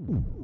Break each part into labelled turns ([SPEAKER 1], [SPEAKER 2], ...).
[SPEAKER 1] เ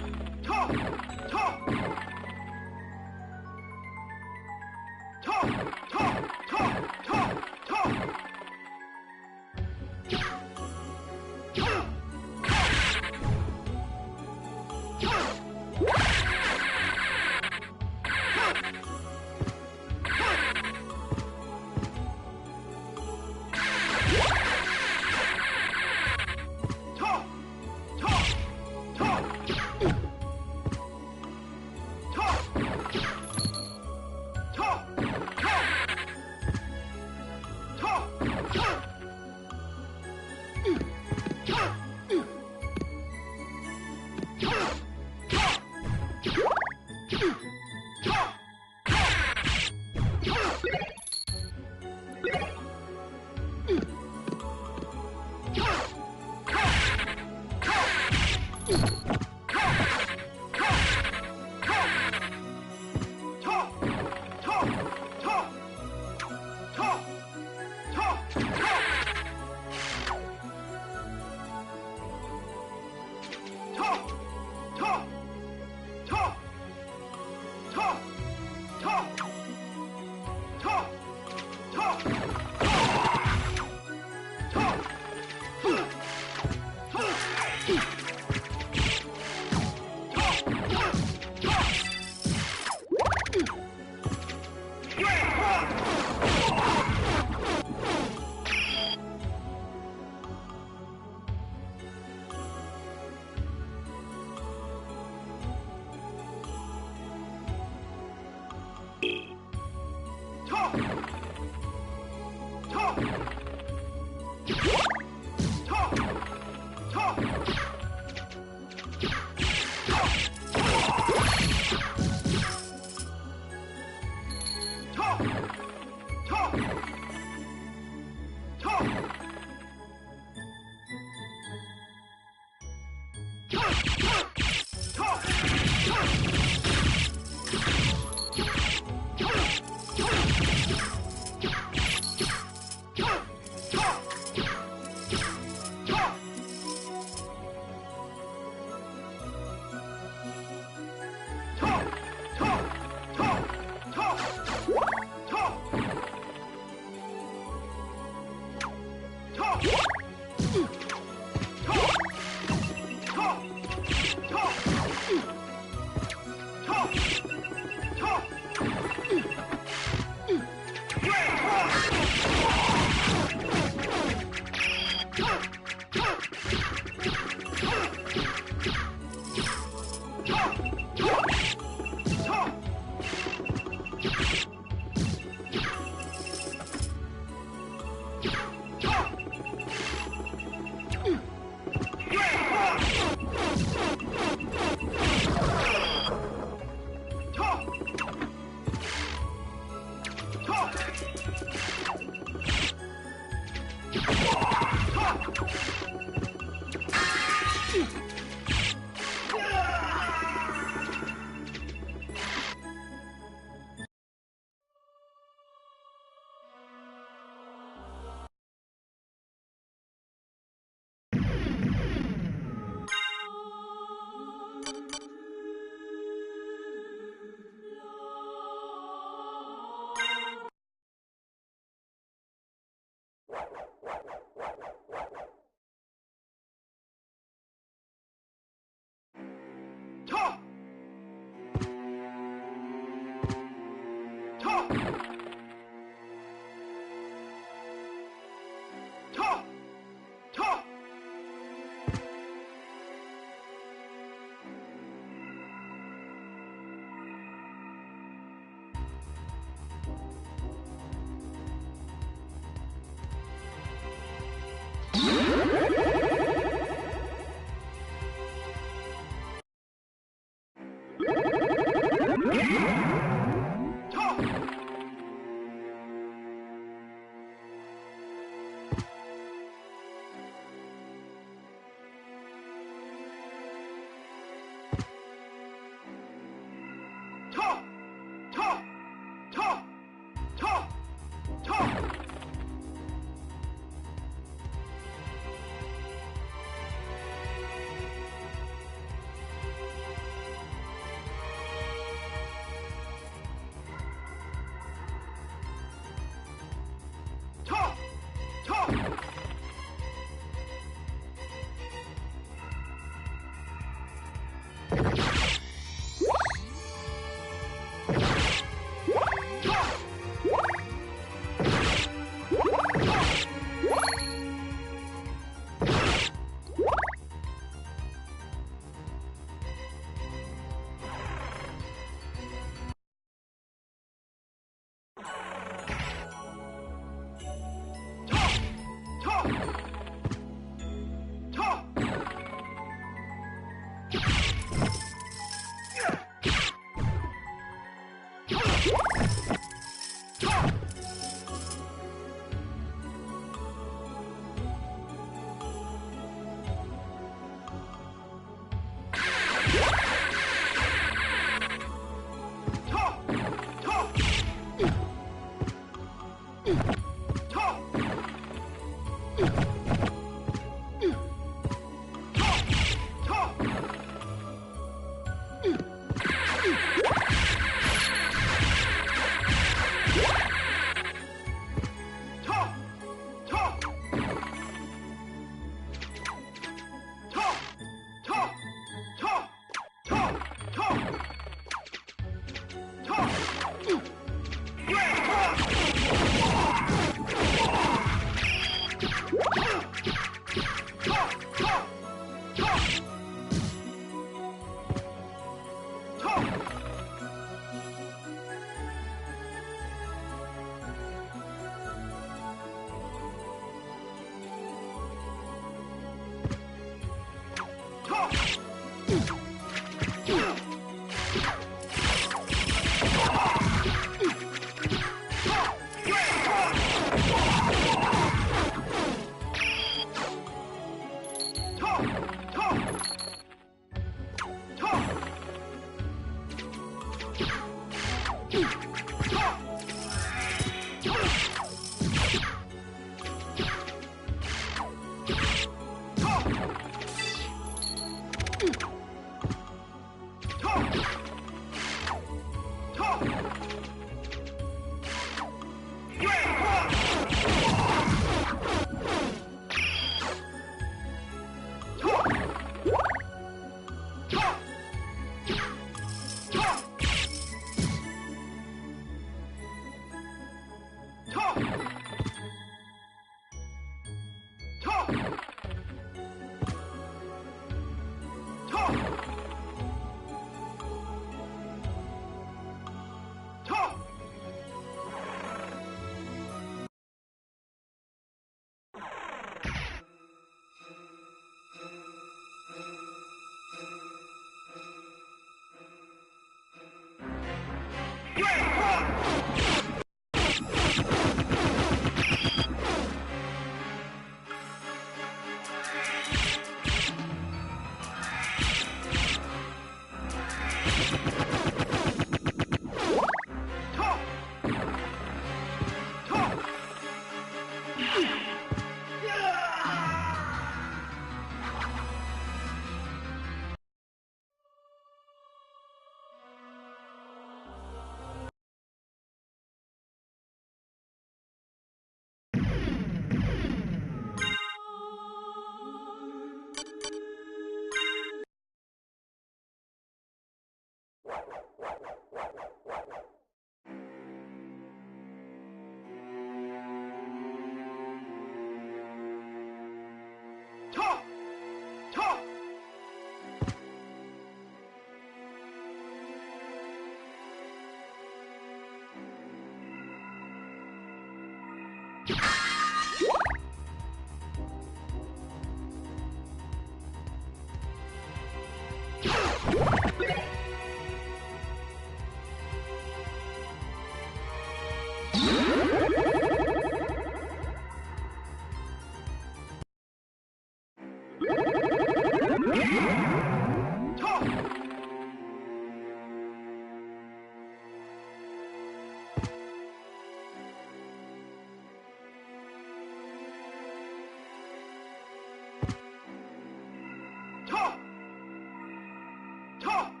[SPEAKER 1] Talk!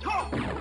[SPEAKER 1] Talk!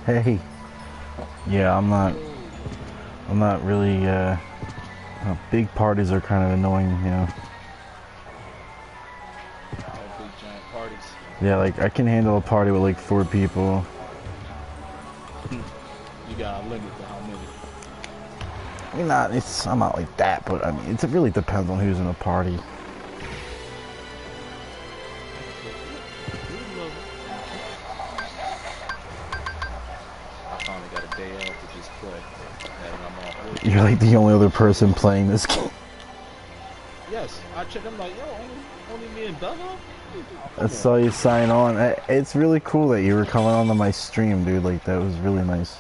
[SPEAKER 1] Hey. Yeah, I'm not really, big parties are kind of annoying, you know.
[SPEAKER 2] Oh, big giant parties.
[SPEAKER 1] Yeah, like, I can handle a party with like 4 people.
[SPEAKER 2] You got a limit to how many.
[SPEAKER 1] I mean, I'm not like that, but I mean, it really depends on who's in the party.
[SPEAKER 2] Good level. I finally got a day off to just play. Now that I'm off work.
[SPEAKER 1] You're like the only other person playing this game.
[SPEAKER 2] Yes, I checked. I'm like, yo, only me and Bella? Oh,
[SPEAKER 1] I
[SPEAKER 2] come on.
[SPEAKER 1] saw you sign on. It's really cool that you were coming on to my stream, dude. Like, that was really nice.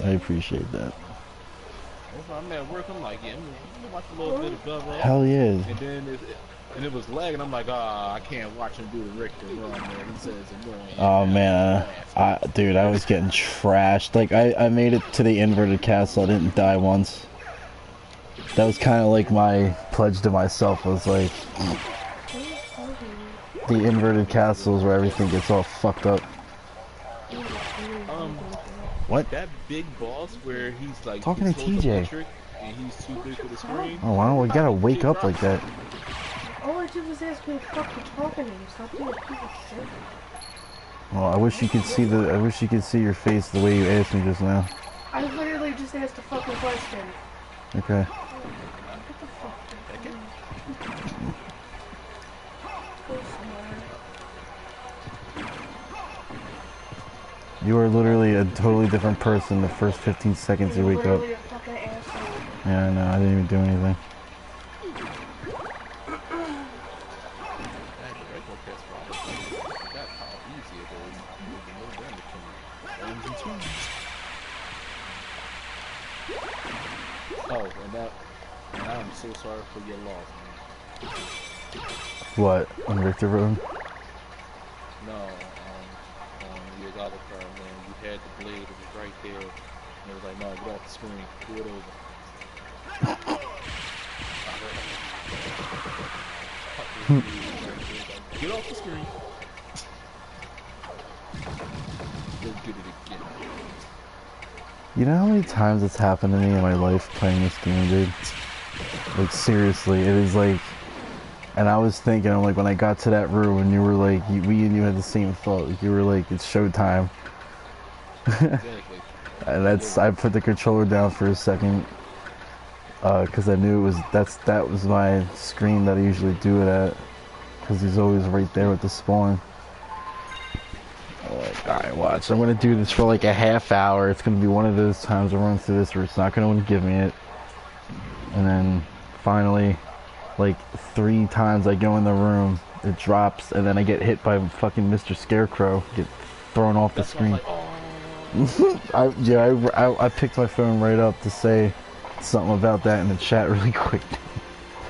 [SPEAKER 1] I appreciate that.
[SPEAKER 2] I'm at work. I'm like, yeah, let me watch a little bit of Bella.
[SPEAKER 1] Hell yeah.
[SPEAKER 2] And then it was lagging. I'm like, I can't watch him do the Richter run, man. He says annoying.
[SPEAKER 1] Oh
[SPEAKER 2] And
[SPEAKER 1] man, dude, I was getting trashed. Like, I made it to the inverted castle. I didn't die once. That was kind of like my pledge to myself. Was like, the inverted castles where everything gets all fucked up. What?
[SPEAKER 2] That big boss where he's like
[SPEAKER 1] Talking to TJ.
[SPEAKER 2] electric and he's too big for the screen.
[SPEAKER 1] Oh wow, we gotta wake up like that.
[SPEAKER 3] All I did was ask who the fuck you talking to. Stop being a piece of shit.
[SPEAKER 1] Well, I wish you could see your face the way you asked me just now.
[SPEAKER 3] I literally just asked a fucking question.
[SPEAKER 1] Okay.
[SPEAKER 3] What the fuck? Go somewhere.
[SPEAKER 1] You are literally a totally different person the first 15 seconds you wake up.
[SPEAKER 3] Literally a fucking asshole.
[SPEAKER 1] Yeah, I know. I didn't even do anything.
[SPEAKER 2] Oh, and I'm so sorry for your loss, man.
[SPEAKER 1] What? On Richter Road?
[SPEAKER 2] No, on your other car, man, you had the blade, it was right there. And it was like, no, get off the screen, do it over. Get off the screen. Go get it again.
[SPEAKER 1] You know how many times it's happened to me in my life playing this game, dude? Like, seriously, it is like... And I was thinking, I'm like, when I got to that room and you were like, we and you had the same thought. Like, you were like, it's showtime.
[SPEAKER 2] Exactly.
[SPEAKER 1] And I put the controller down for a second. Because I knew that was my screen that I usually do it at. Because he's always right there with the spawn. Like, alright, watch. I'm going to do this for like a half hour. It's going to be one of those times I run through this where it's not going to want to give me it. And then finally, like 3 times I go in the room, it drops, and then I get hit by fucking Mr. Scarecrow, get thrown off the screen.
[SPEAKER 2] Like, oh.
[SPEAKER 1] I picked my phone right up to say something about that in the chat really quick.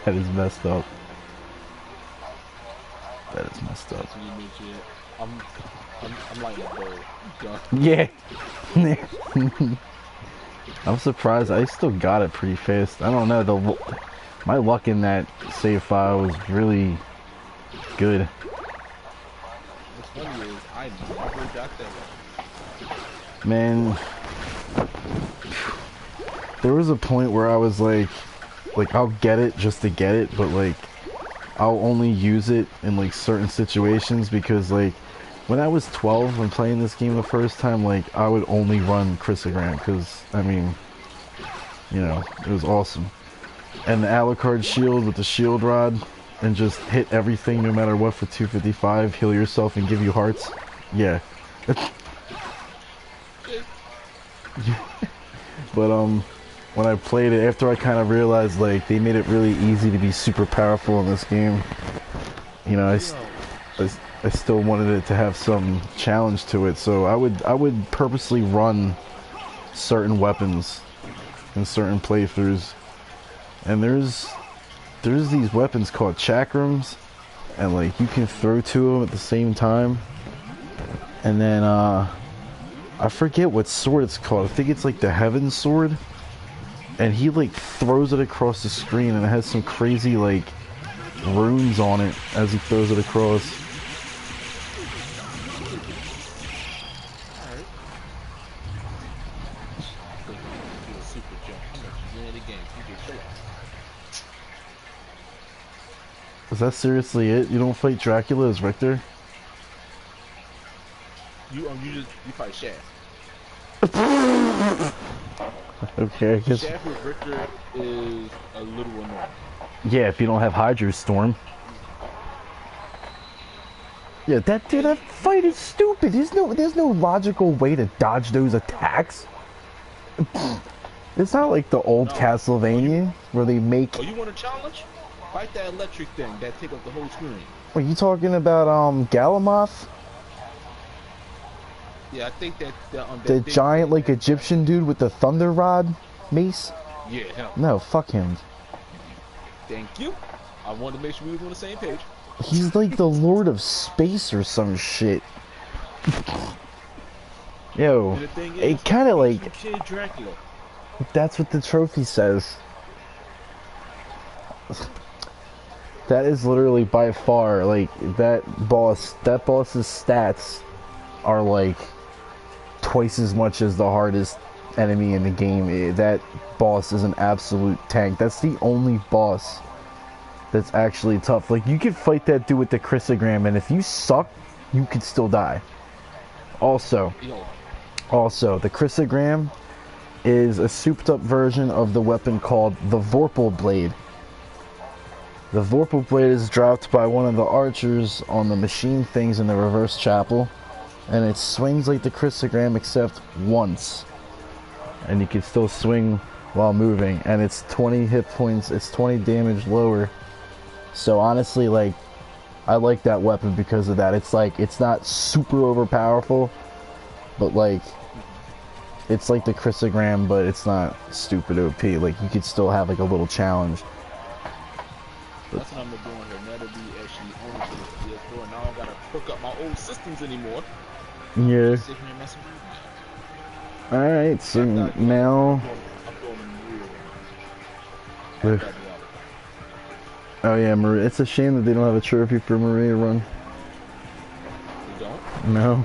[SPEAKER 1] That is messed up. That is messed up.
[SPEAKER 2] I'm like a bowl.
[SPEAKER 1] Yeah. I'm surprised. I still got it pretty fast. I don't know. My luck in that save file was really good.
[SPEAKER 2] What's funny is I never got that one.
[SPEAKER 1] Man, there was a point where I was like I'll get it just to get it, but like I'll only use it in like certain situations because like when I was 12 when playing this game the first time, like I would only run Chrysogram because I mean, you know, it was awesome. And the Alucard shield with the shield rod and just hit everything no matter what for 255, heal yourself and give you hearts. Yeah. But when I played it, after I kind of realized like they made it really easy to be super powerful in this game, you know, I still wanted it to have some challenge to it, so I would purposely run certain weapons in certain playthroughs. And there's these weapons called chakrams, and like you can throw 2 of them at the same time. And then I forget what sword it's called. I think it's like the Heaven Sword. And he like throws it across the screen and it has some crazy like runes on it as he throws it across.
[SPEAKER 2] get chill out.
[SPEAKER 1] Is that seriously it? You don't fight Dracula as Richter?
[SPEAKER 2] You fight Shaft.
[SPEAKER 1] Okay, I guess.
[SPEAKER 2] Shaft with Richter is a little annoying.
[SPEAKER 1] Yeah, if you don't have Hydro Storm. Yeah, that fight is stupid. There's no logical way to dodge those attacks. It's not like the old Castlevania where they make.
[SPEAKER 2] Oh, you want a challenge? Fight that electric thing that take up the whole screen.
[SPEAKER 1] Are you talking about Galamoth?
[SPEAKER 2] Yeah, I think that
[SPEAKER 1] The giant like Egyptian dude with the thunder rod mace?
[SPEAKER 2] Yeah, him.
[SPEAKER 1] No, fuck him.
[SPEAKER 2] Thank you. I wanted to make sure we were on the same page.
[SPEAKER 1] He's like the Lord of Space or some shit. Yo, it kind of like.
[SPEAKER 2] Kid Dracula.
[SPEAKER 1] That's what the trophy says. That is literally by far like that boss's stats are like twice as much as the hardest enemy in the game. That boss is an absolute tank. That's the only boss that's actually tough. Like, you could fight that dude with the Chrysogram, and if you suck, you could still die. Also, the Chrysogram is a souped up version of the weapon called the Vorpal Blade. The Vorpal Blade is dropped by one of the archers on the machine things in the reverse chapel, and it swings like the Chrysogram except once. And you can still swing while moving, and it's 20 hit points, it's 20 damage lower. So honestly, like, I like that weapon because of that. It's like, it's not super overpowerful, but like, it's like the Chrysogram, but it's not stupid OP. Like, you could still have like a little challenge.
[SPEAKER 2] That's what I'm doing here. Now to be actually on to the PS4, and now I don't gotta hook up my old systems anymore.
[SPEAKER 1] Yeah.
[SPEAKER 2] Sit here and mess around.
[SPEAKER 1] Alright, so now... Oh yeah, Maria. It's a shame that they don't have a trophy for Maria Run.
[SPEAKER 2] They don't?
[SPEAKER 1] No.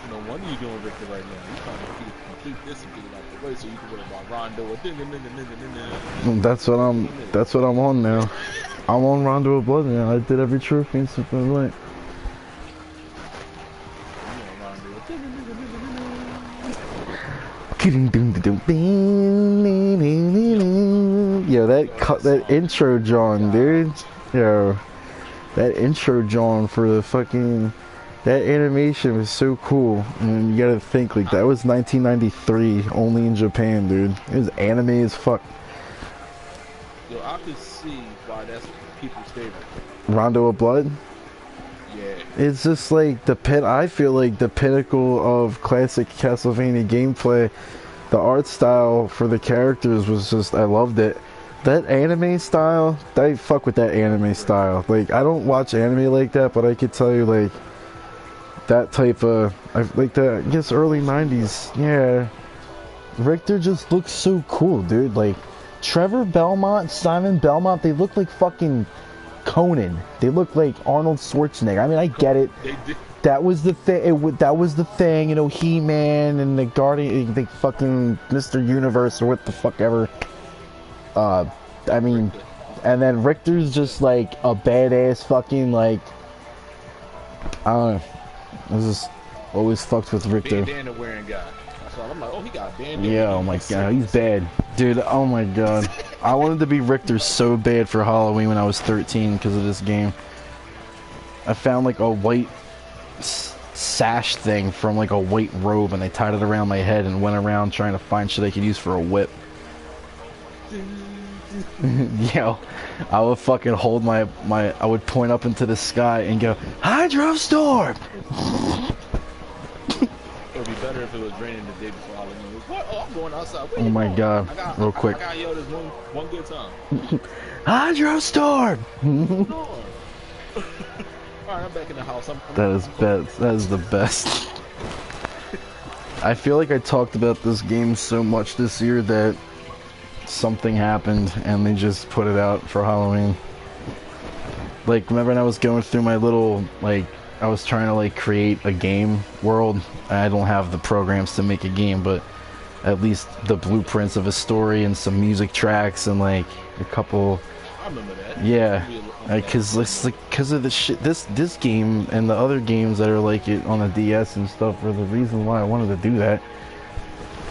[SPEAKER 2] No wonder you're doing Richter right now. You're trying to complete this and get it out the way so you can worry about Rondo or
[SPEAKER 1] That's what I'm on now. I'm on Rondo of Blood now. I did every trophy and stuff like. Yo, that intro John, dude. Yo, that intro John for the fucking that animation was so cool. And you gotta think, like, that was 1993, only in Japan, dude. It was anime as fuck.
[SPEAKER 2] Yo, I could see why that's people's favorite.
[SPEAKER 1] Rondo of Blood.
[SPEAKER 2] Yeah.
[SPEAKER 1] It's just like I feel like the pinnacle of classic Castlevania gameplay. The art style for the characters was just, I loved it. That anime style, I fuck with that anime style. Like, I don't watch anime like that, but I could tell you, like, that type of, like the, I guess, early 90s, yeah. Richter just looks so cool, dude. Like, Trevor Belmont, Simon Belmont, they look like fucking Conan. They look like Arnold Schwarzenegger. I mean, I get it. That was the thing. That was the thing. You know, He-Man and the Guardian, the fucking Mr. Universe or what the fuck ever. I mean, and then Richter's just like a badass fucking like. I don't know. I was just always fucked with Richter.
[SPEAKER 2] Bandana wearing guy. So I'm like, oh, he got a bandana.
[SPEAKER 1] Yeah. Oh my god, he's bad, dude. Oh my god. I wanted to be Richter so bad for Halloween when I was 13 because of this game. I found like a white sash thing from like a white robe and I tied it around my head and went around trying to find shit I could use for a whip. Yo, I would fucking hold I would point up into the sky and go, Hydro Storm!
[SPEAKER 2] It would be better if it was raining the day before Halloween. What? Oh, I'm going outside. Where
[SPEAKER 1] Oh my
[SPEAKER 2] going?
[SPEAKER 1] god, real quick.
[SPEAKER 2] I got yelled this one good time.
[SPEAKER 1] Hydro Storm!
[SPEAKER 2] Alright, I'm back in the house.
[SPEAKER 1] That is best. That is the best. I feel like I talked about this game so much this year that something happened and they just put it out for Halloween. Like, remember when I was going through my little, like, I was trying to like create a game world. I don't have the programs to make a game, but at least the blueprints of a story and some music tracks and like a couple.
[SPEAKER 2] I remember that.
[SPEAKER 1] Yeah, because of the shit. This game and the other games that are like it on the DS and stuff are the reason why I wanted to do that.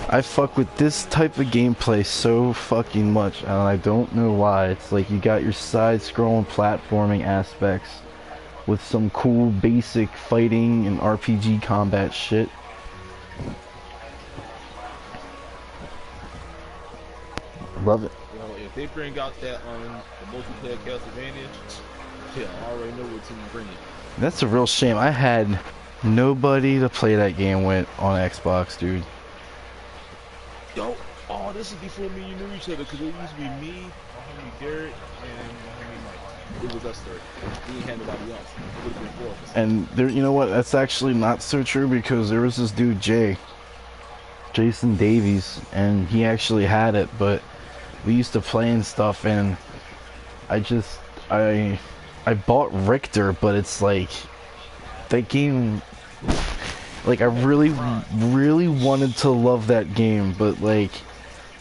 [SPEAKER 1] I fuck with this type of gameplay so fucking much, and I don't know why. It's like you got your side-scrolling platforming aspects with some cool basic fighting and RPG combat shit. Love it.
[SPEAKER 2] Yo, if they bring out that the multiplayer Castlevania, yeah, I already know what team bring it.
[SPEAKER 1] That's a real shame. I had nobody to play that game with on Xbox, dude.
[SPEAKER 2] Yo, oh, this is before me and you knew each other, because it used to be me, my homie Garrett, and my homie Mike. It was us three. We ain't had nobody else. It would have been 4 of us.
[SPEAKER 1] And there, you know what? That's actually not so true, because there was this dude Jason Davies, and he actually had it, but we used to play and stuff, and I bought Richter, but it's like that game. Like, I really wanted to love that game, but like,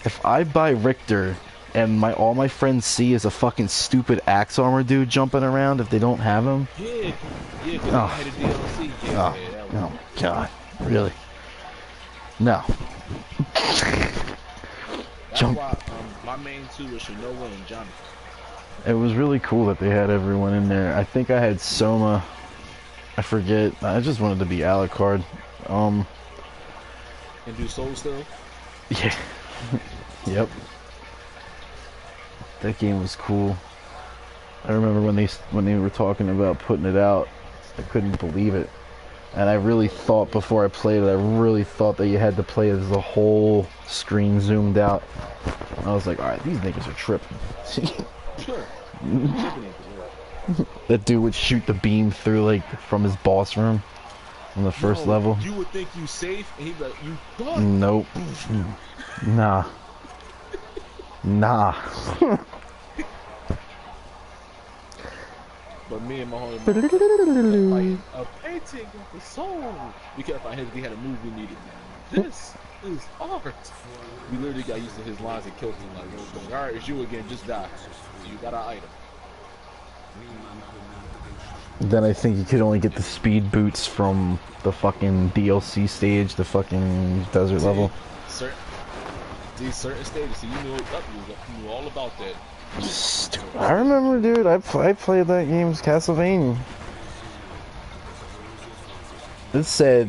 [SPEAKER 1] if I buy Richter and all my friends see is a fucking stupid axe armor dude jumping around if they don't have him.
[SPEAKER 2] Yeah, because I had a DLC. Yeah,
[SPEAKER 1] oh God, really? No.
[SPEAKER 2] That's why my main two was Shinoa and Johnny.
[SPEAKER 1] It was really cool that they had everyone in there. I think I had Soma. I forget. I just wanted to be Alucard.
[SPEAKER 2] And do Soul Still?
[SPEAKER 1] Yeah. Yep. That game was cool. I remember when they were talking about putting it out, I couldn't believe it. And I really thought before I played it, I really thought that you had to play as the whole screen zoomed out. I was like, alright, these niggas are tripping.
[SPEAKER 2] Sure.
[SPEAKER 1] That dude would shoot the beam through, like, from his boss room on the first level.
[SPEAKER 2] You would think you safe, and he'd be like, you thought?
[SPEAKER 1] Nope. Nah. Nah.
[SPEAKER 2] But me and my homie kept fighting a painting of the soul. We kept fighting him. We had a move we needed. This is art. We literally got used to his lines and killed him. Like, alright, it's you again. Just die. You got our item.
[SPEAKER 1] Then I think you could only get the speed boots from the fucking DLC stage, the fucking desert level.
[SPEAKER 2] Certain stages, so you knew all about that.
[SPEAKER 1] I remember, dude, I played that game's Castlevania. It said,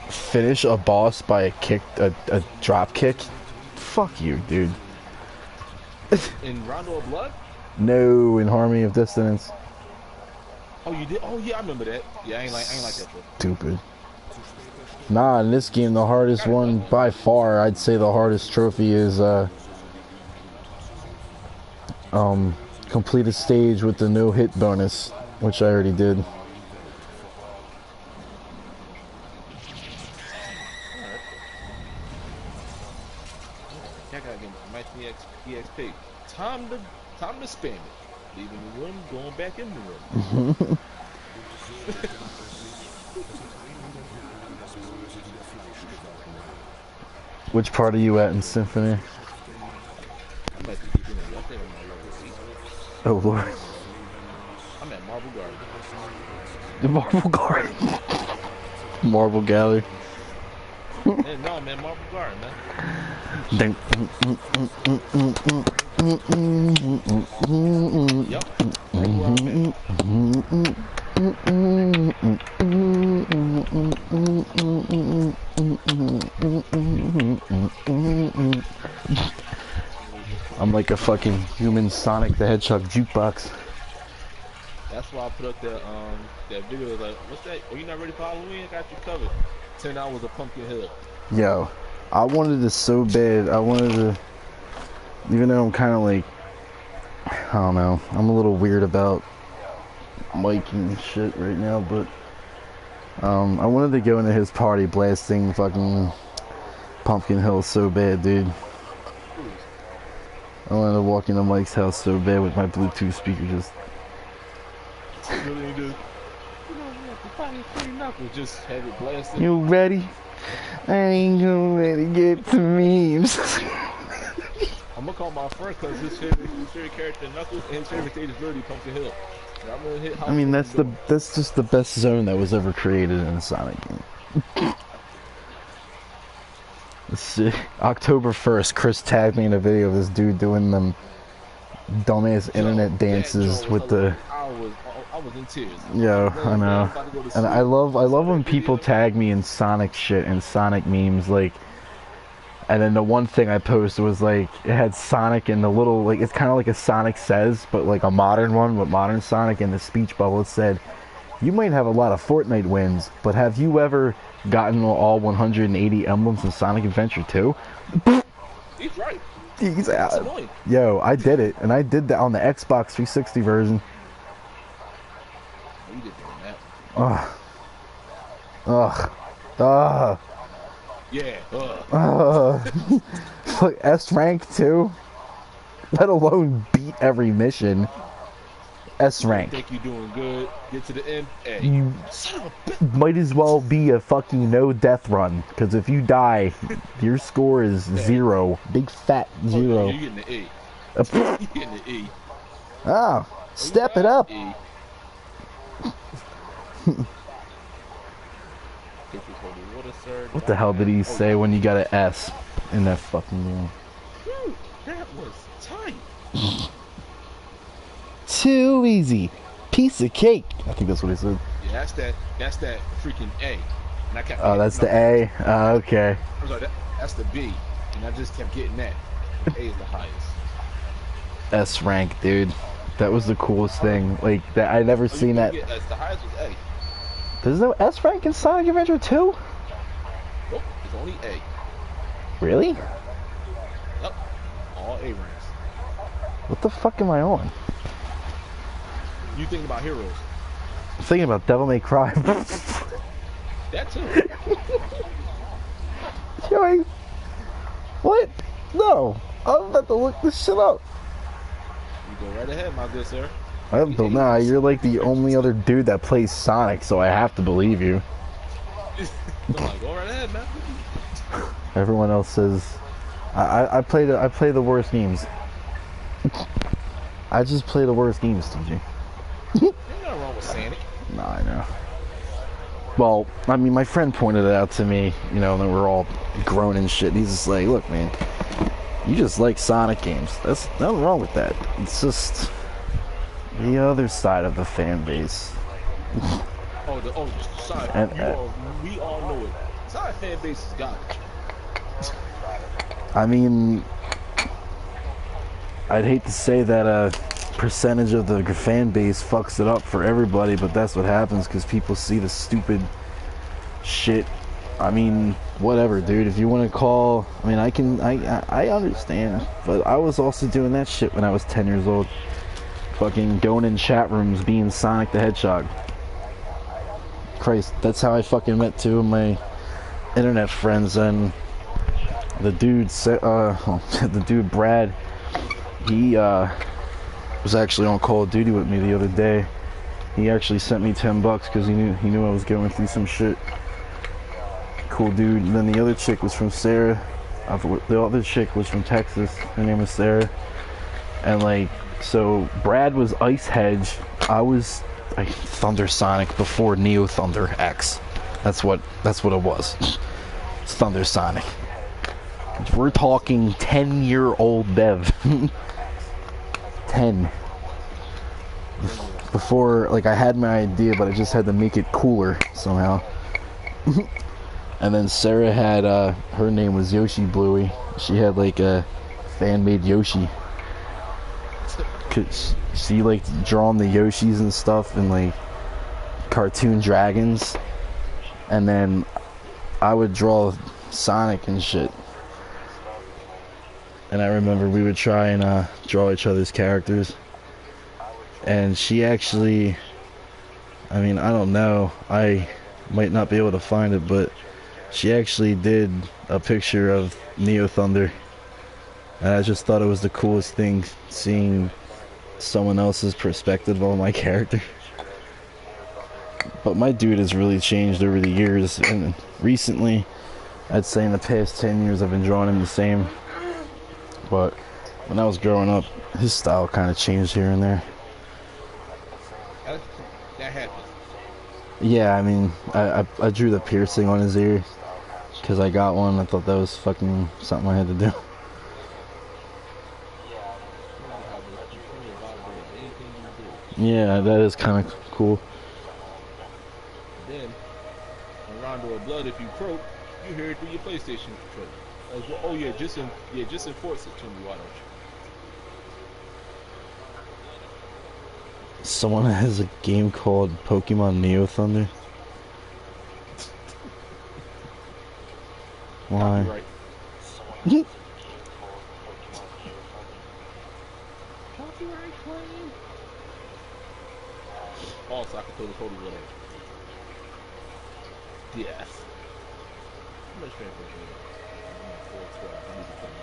[SPEAKER 1] finish a boss by a drop kick. Fuck you, dude.
[SPEAKER 2] In Rondo of Blood?
[SPEAKER 1] No, in Harmony of Dissonance.
[SPEAKER 2] Oh, you did? Oh, yeah, I remember that. Yeah, I ain't like that though. Stupid.
[SPEAKER 1] Nah, in this game, the hardest one by far, I'd say the hardest trophy is complete a stage with the no hit bonus, which I already did.
[SPEAKER 2] I gotta get my EXP. Time to spam it. Leaving the room, going back in the room.
[SPEAKER 1] Which part are you at in Symphony?
[SPEAKER 2] I'm at the beginning. I think I'm at level 8.
[SPEAKER 1] Oh Lord.
[SPEAKER 2] I'm at Marble Garden.
[SPEAKER 1] The Marble Garden. Marble Gallery.
[SPEAKER 2] Man, no, man, Marble Garden, man. Yep.
[SPEAKER 1] I'm like a fucking human Sonic the Hedgehog jukebox.
[SPEAKER 2] That's why I put up that video. Like, what's that? Oh, you not ready for Halloween? I got you covered. 10 hours of Pumpkin Hill.
[SPEAKER 1] Yo, I wanted this so bad. I wanted to, even though I'm kind of like, I don't know, I'm a little weird about Mike and shit right now, but I wanted to go into his party blasting fucking Pumpkin Hill so bad, dude. I wanted to walk into Mike's house so bad with my Bluetooth speaker just.
[SPEAKER 2] Really do. Just have it blasting.
[SPEAKER 1] You ready? I ain't gonna let it get to memes.
[SPEAKER 2] I'm gonna call my friend because his favorite character Knuckles and his favorite stage is literally Pumpkin Hill. And I'm gonna hit
[SPEAKER 1] I mean, that's just the best zone that was ever created in a Sonic game. Let's see. October 1st, Chris tagged me in a video of this dude doing them dumbass internet dances with the.
[SPEAKER 2] I was in tears.
[SPEAKER 1] Yo, I know. And I love when people tag me in Sonic shit and Sonic memes, like. And then the one thing I posted was like it had Sonic and the little like it's kind of like a Sonic Says, but like a modern one with modern Sonic. In the speech bubble it said, "You might have a lot of Fortnite wins, but have you ever gotten all 180 emblems in Sonic Adventure 2?"
[SPEAKER 2] He's right.
[SPEAKER 1] He's
[SPEAKER 2] That's annoying.
[SPEAKER 1] Yo, I did it, and I did that on the Xbox 360 version.
[SPEAKER 2] You did doing that.
[SPEAKER 1] Ugh.
[SPEAKER 2] Yeah.
[SPEAKER 1] Look, S rank too. Let alone beat every mission. S rank.
[SPEAKER 2] Think you're doing good. Get to the end. Hey.
[SPEAKER 1] You
[SPEAKER 2] son of a bitch.
[SPEAKER 1] might as well be a fucking no death run, because if you die, your score is 0. Big fat 0.
[SPEAKER 2] You're getting the E. You're getting the E.
[SPEAKER 1] Oh, step it up.
[SPEAKER 2] E.
[SPEAKER 1] What the hell did he say when you got an S in that fucking game?
[SPEAKER 2] Whew, that was tight.
[SPEAKER 1] Too easy. Piece of cake. I think that's what he said.
[SPEAKER 2] Yeah, that's that freaking A. And I kept
[SPEAKER 1] Oh, that's the A? Okay.
[SPEAKER 2] I'm sorry, that's the B. And I just kept getting that. A is the highest.
[SPEAKER 1] S rank, dude. That was the coolest thing. Like, that I never seen that.
[SPEAKER 2] The highest was A.
[SPEAKER 1] There's no S rank in Sonic Adventure 2?
[SPEAKER 2] Nope, it's only A.
[SPEAKER 1] Really?
[SPEAKER 2] Yep, all A ranks.
[SPEAKER 1] What the fuck am I on?
[SPEAKER 2] You think about heroes.
[SPEAKER 1] I'm thinking about Devil May Cry.
[SPEAKER 2] That too.
[SPEAKER 1] Joey, what? No, I'm about to look this shit up.
[SPEAKER 2] You go right ahead, my good sir.
[SPEAKER 1] Nah, you're like the only other dude that plays Sonic, so I have to believe you.
[SPEAKER 2] I'm like, go right ahead, man.
[SPEAKER 1] Everyone else says, I play the worst games. I just play the worst games, TJ.
[SPEAKER 2] Ain't nothing wrong with Sonic.
[SPEAKER 1] No, I know. Well, I mean, my friend pointed it out to me, you know, and we're all grown and shit. And he's just like, look, man, you just like Sonic games. That's nothing wrong with that. It's just the other side of the fan base.
[SPEAKER 2] Sonic.
[SPEAKER 1] And,
[SPEAKER 2] we all know it. Sonic fan base is garbage.
[SPEAKER 1] I mean, I'd hate to say that a percentage of the fan base fucks it up for everybody, but that's what happens because people see the stupid shit. I mean, whatever, dude. If you want to call, I mean, I understand, but I was also doing that shit when I was 10 years old. Fucking going in chat rooms being Sonic the Hedgehog. Christ, that's how I fucking met two of my internet friends, and the dude the dude Brad, he was actually on Call of Duty with me the other day. He actually sent me $10 because he knew I was going through some shit. Cool dude. And then the other chick was from Sarah. The other chick was from Texas. Her name was Sarah. And like, so Brad was Ice Hedge. I was Thunder Sonic before NeothunderX. That's what it was. It's Thunder Sonic. We're talking 10-year-old Bev. 10. Before, like, I had my idea, but I just had to make it cooler somehow. And then Sarah had, her name was Yoshi Bluey. She had, like, a fan-made Yoshi. Cause she liked drawing the Yoshis and stuff, and, like, cartoon dragons. And then I would draw Sonic and shit. And I remember we would try and draw each other's characters. And she actually, I mean, I don't know, I might not be able to find it, but she actually did a picture of Neo Thunder. And I just thought it was the coolest thing, seeing someone else's perspective on my character. But my dude has really changed over the years, and recently I'd say in the past 10 years I've been drawing him the same. But when I was growing up, his style kind of changed here and there.
[SPEAKER 2] That happens.
[SPEAKER 1] Yeah, I mean, I drew the piercing on his ear because I got one. I thought that was fucking something I had to do. Yeah, that is kind of cool.
[SPEAKER 2] Then, in Rondo of Blood, if you croak, you hear it through your PlayStation controller. Well, oh yeah, just enforce it to me, why don't you?
[SPEAKER 1] Someone has a game called Pokemon Neothunder. Why?
[SPEAKER 2] Copyright. Copyright claim. Also, I can throw the Cody with it. Yes. How much fan for it? 412. I need to come in.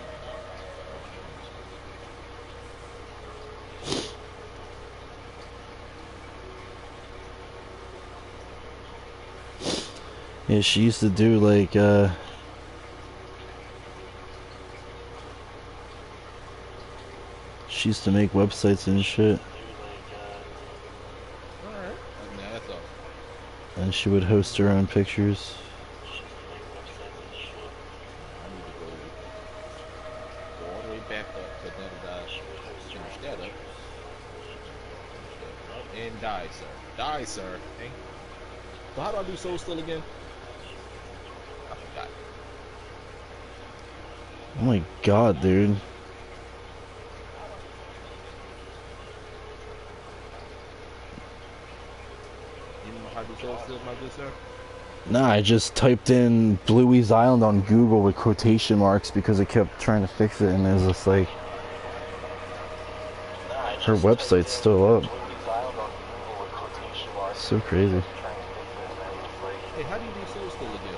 [SPEAKER 1] Yeah, she used to do like she used to make websites and shit.
[SPEAKER 2] Alright. Nah, that's all.
[SPEAKER 1] And she would host her own pictures.
[SPEAKER 2] I need to go all the way back up to that finish that up. And die, sir. Die, sir. Okay. So how do I do Soul Still again? I forgot.
[SPEAKER 1] Oh my god, dude.
[SPEAKER 2] You know how to do Soul Still, my good sir?
[SPEAKER 1] Nah, I just typed in Bluey's Island on Google with quotation marks because it kept trying to fix it, and it was just like her website's still up. So crazy.
[SPEAKER 2] Hey, how do you do Soul Still again?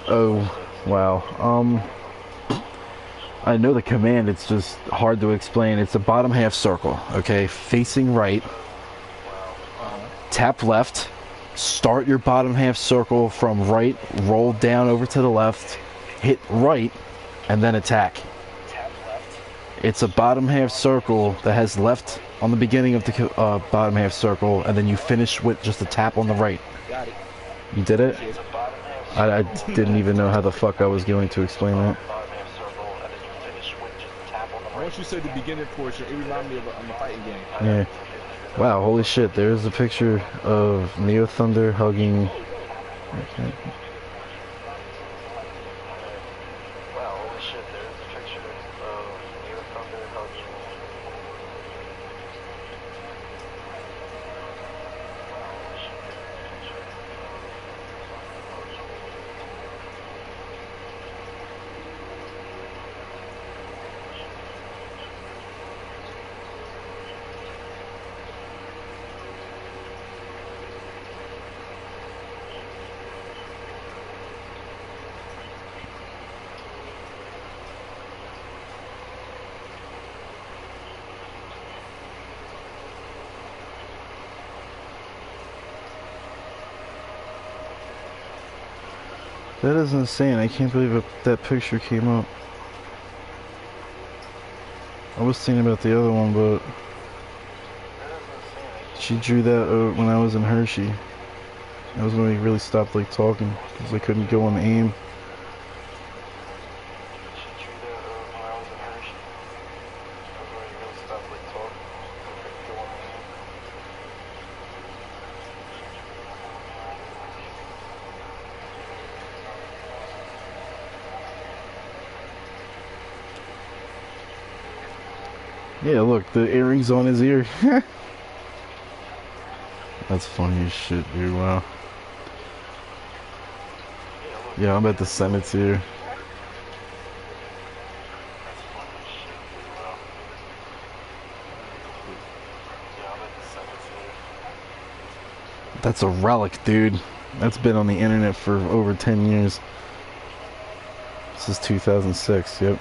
[SPEAKER 1] Oh, wow. I know the command, it's just hard to explain. It's a bottom half circle, okay? Facing right. Tap left. Start your bottom half circle from right, roll down over to the left, hit right, and then attack. It's a bottom half circle that has left on the beginning of the bottom half circle, and then you finish with just a tap on the right.
[SPEAKER 2] Got it.
[SPEAKER 1] You did it? I didn't even know how the fuck I was going to explain that.
[SPEAKER 2] Once you said the beginning portion, it reminded me of a fighting game.
[SPEAKER 1] Yeah. Wow, holy shit, there's a picture of Neothunder hugging... Okay. That is insane. I can't believe that picture came up. I was thinking about the other one, but she drew that when I was in Hershey. That was when we really stopped like talking because I couldn't go on AIM. Yeah, look, the earring's on his ear. That's funny as shit, dude. Wow. Yeah, I'm at the send it to you. That's a relic, dude. That's been on the internet for over 10 years. This is 2006, yep.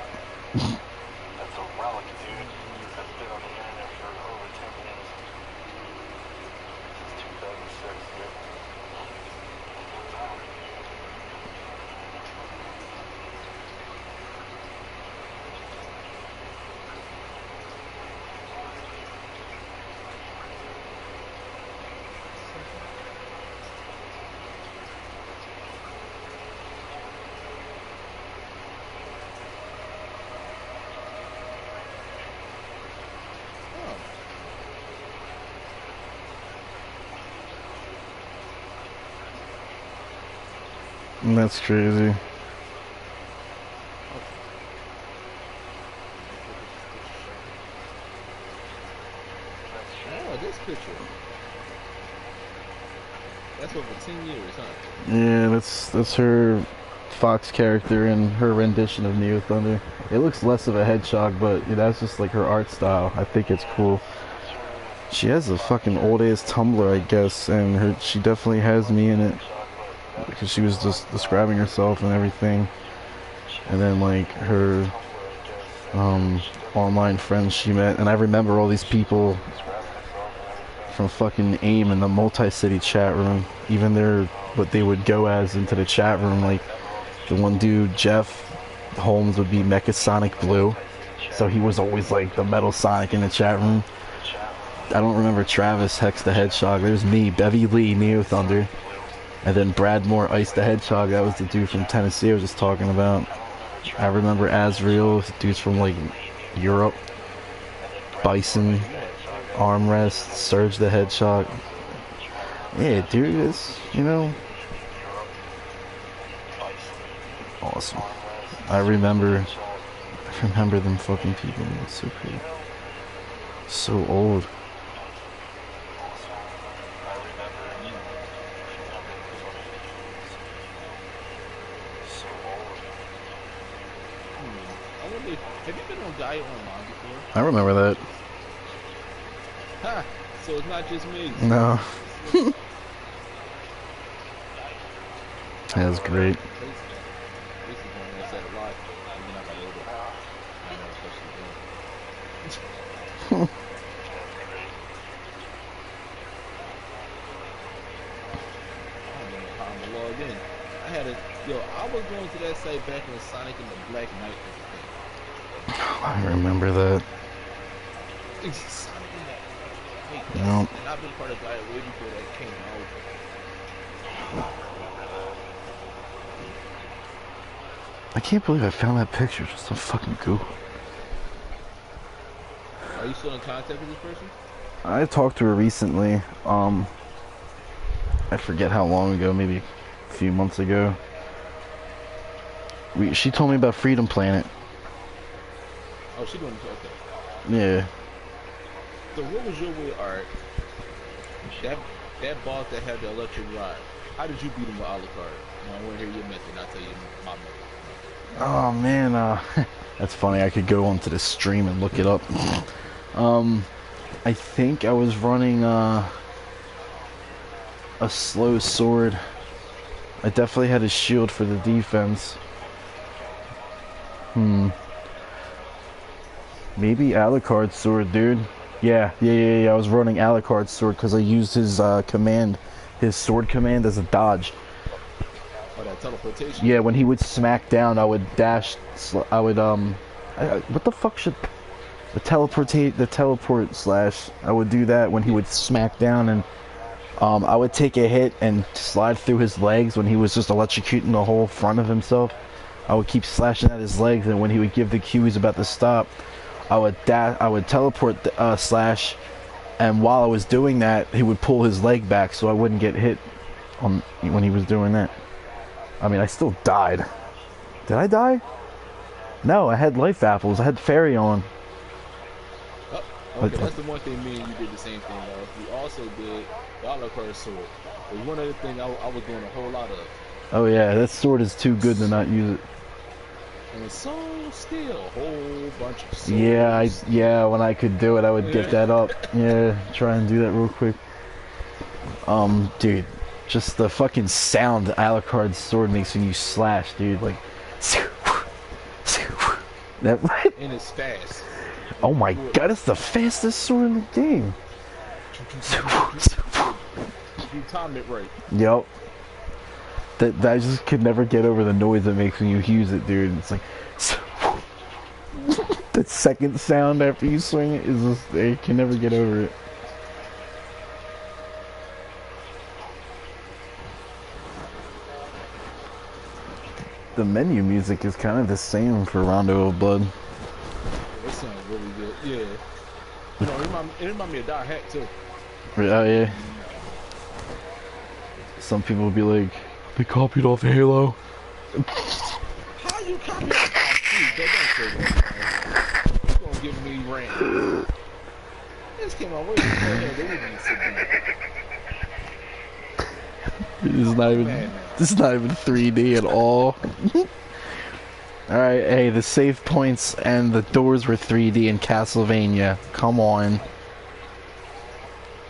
[SPEAKER 1] That's crazy.
[SPEAKER 2] Oh, this picture. That's over 10 years, huh?
[SPEAKER 1] Yeah, that's her Fox character and her rendition of Neo Thunder. It looks less of a hedgehog, but that's just like her art style. I think it's cool. She has a fucking old ass Tumblr, I guess, and she definitely has me in it because she was just describing herself and everything. And then like her online friends she met, and I remember all these people from fucking AIM in the multi-city chat room, even what they would go as into the chat room. Like the one dude, Jeff Holmes, would be Mecha Sonic Blue, so he was always like the Metal Sonic in the chat room. I don't remember Travis, Hex the Hedgehog. There's me, Bevy Lee, Neo Thunder, and then Brad Moore, Ice the Hedgehog. That was the dude from Tennessee I was just talking about. I remember Azrael, dudes from like Europe, Bison, Armrest, Surge the Hedgehog. Yeah, dude, it's, awesome. I remember them fucking people. It's so cool. So old.
[SPEAKER 2] Have you been on Gaia Online before?
[SPEAKER 1] I remember that.
[SPEAKER 2] Ha! So it's not just me.
[SPEAKER 1] No. That was great.
[SPEAKER 2] I was going to that site back when Sonic and the Black Knight was a thing.
[SPEAKER 1] I remember that.
[SPEAKER 2] Sonic and the Black Knight.
[SPEAKER 1] Nope.
[SPEAKER 2] And I've been part of Gaia way before that came out.
[SPEAKER 1] I can't believe I found that picture just on fucking Google.
[SPEAKER 2] Are you still in contact with this person?
[SPEAKER 1] I talked to her recently. I forget how long ago, maybe a few months ago. She told me about Freedom Planet.
[SPEAKER 2] Oh, she doing okay.
[SPEAKER 1] Yeah.
[SPEAKER 2] So what was your way, art? That boss that had the electric ride. How did you beat him with Alucard? I want to hear your method, and I'll tell you my method.
[SPEAKER 1] Oh man, that's funny. I could go onto the stream and look it up. I think I was running a slow sword. I definitely had a shield for the defense. Maybe Alucard's sword, dude. Yeah. I was running Alucard's sword because I used his sword command as a dodge.
[SPEAKER 2] Oh, that teleportation?
[SPEAKER 1] Yeah, when he would smack down, I would dash. What the fuck should the teleport slash? I would do that when he would smack down, and I would take a hit and slide through his legs when he was just electrocuting the whole front of himself. I would keep slashing at his legs, and when he would give the cue he's about to stop, I would teleport the slash, and while I was doing that, he would pull his leg back so I wouldn't get hit when he was doing that. I mean, I still died. Did I die? No, I had life apples. I had fairy on.
[SPEAKER 2] Oh, okay, that's the one thing me and you did the same thing of. We also did the Alucard sword. It was one other thing I was doing a whole lot of.
[SPEAKER 1] Oh yeah, that sword is too good to not use it.
[SPEAKER 2] And so still a whole bunch of swords.
[SPEAKER 1] Yeah, when I could do it, I would get that up. Yeah, try and do that real quick. Dude, just the fucking sound Alucard's sword makes when you slash, dude, like that.
[SPEAKER 2] And it's fast.
[SPEAKER 1] Oh my god, it's the fastest sword in the game.
[SPEAKER 2] You timed it right.
[SPEAKER 1] Yep. That I just could never get over the noise it makes when you use it, dude. It's like that second sound after you swing it is just, I can never get over it. The menu music is kind of the same for Rondo of Blood.
[SPEAKER 2] That sounds really good. Yeah. You know, it remind me of Die Hack too.
[SPEAKER 1] Oh yeah. Some people will be like, They copied off Halo.
[SPEAKER 2] How you copy? Oh, please, don't say that. You're gonna give me rant. This came out way before they would be sitting there.
[SPEAKER 1] This is not even 3D at all. Alright, hey, the save points and the doors were 3D in Castlevania. Come on.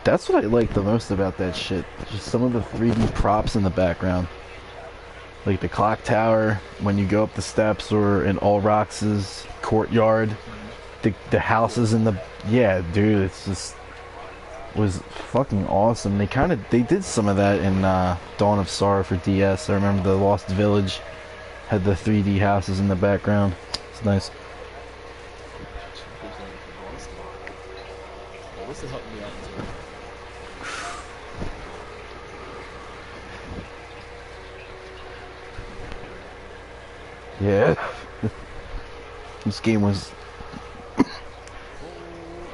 [SPEAKER 1] That's what I like the most about that shit. Just some of the 3D props in the background. Like the clock tower, when you go up the steps, or in All Rox's courtyard. The houses in the... Yeah, dude, it's just... was fucking awesome. They did some of that in Dawn of Sorrow for DS. I remember the Lost Village had the 3D houses in the background. It's nice.
[SPEAKER 2] What's to help me out too?
[SPEAKER 1] Yeah. This game was...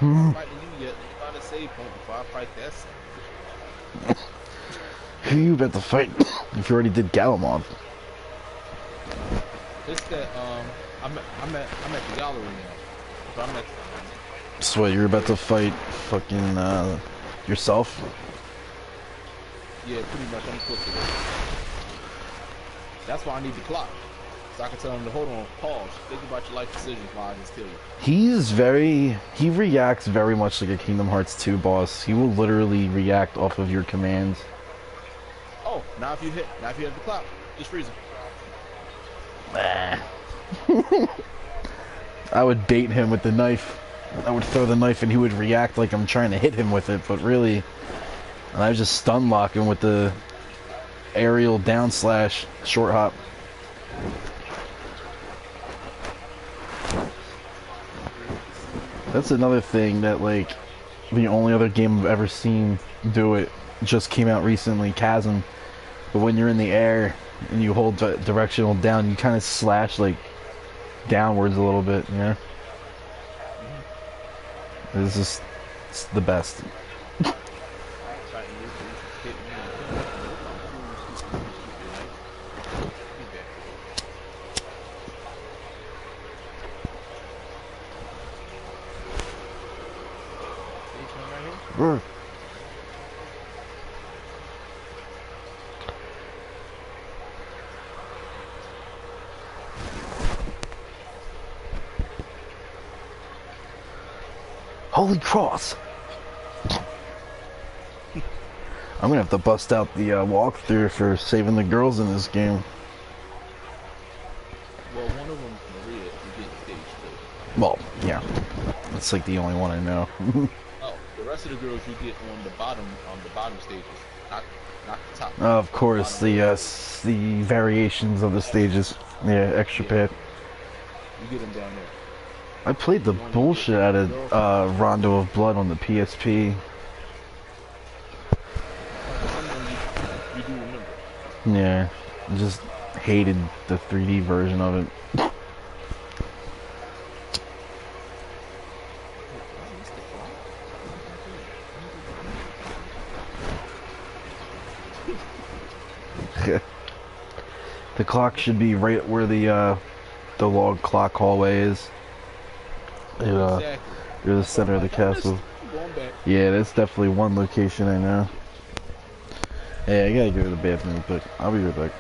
[SPEAKER 2] Fighting you yet? Find a save point before I fight that.
[SPEAKER 1] Who you about to fight if you already did Galamov?
[SPEAKER 2] It's that I'm at the gallery now. So I'm at.
[SPEAKER 1] So what, you're about to fight fucking yourself?
[SPEAKER 2] Yeah, pretty much. I'm close to it. That's why I need the clock. So I can tell him to hold on, pause, think about your life decisions while I just kill you.
[SPEAKER 1] He reacts very much like a Kingdom Hearts 2 boss. He will literally react off of your commands.
[SPEAKER 2] Oh, now if you have the clock, just freeze him.
[SPEAKER 1] I would bait him with the knife. I would throw the knife and he would react like I'm trying to hit him with it, but really, and I would just stun lock him with the aerial down slash short hop. That's another thing that, like, the only other game I've ever seen do it just came out recently, Chasm. But when you're in the air and you hold directional down, you kind of slash, like, downwards a little bit, you know? It's the best. Holy Cross! I'm gonna have to bust out the walkthrough for saving the girls in this game.
[SPEAKER 2] Well, one of them, Maria, you get stage 2.
[SPEAKER 1] Well, yeah. That's like the only one I know.
[SPEAKER 2] Oh, the rest of the girls you get on the bottom stages, not the top.
[SPEAKER 1] Of course, the variations of the stages. Yeah, extra pad.
[SPEAKER 2] You get them down there.
[SPEAKER 1] I played the bullshit out of Rondo of Blood on the PSP.
[SPEAKER 2] You do remember.
[SPEAKER 1] Yeah, I just hated the 3D version of it. The clock should be right where the log clock hallway is.
[SPEAKER 2] Exactly.
[SPEAKER 1] You're the center of the castle. Yeah, that's definitely one location I know. Hey, I gotta go to the bathroom, but I'll be right back.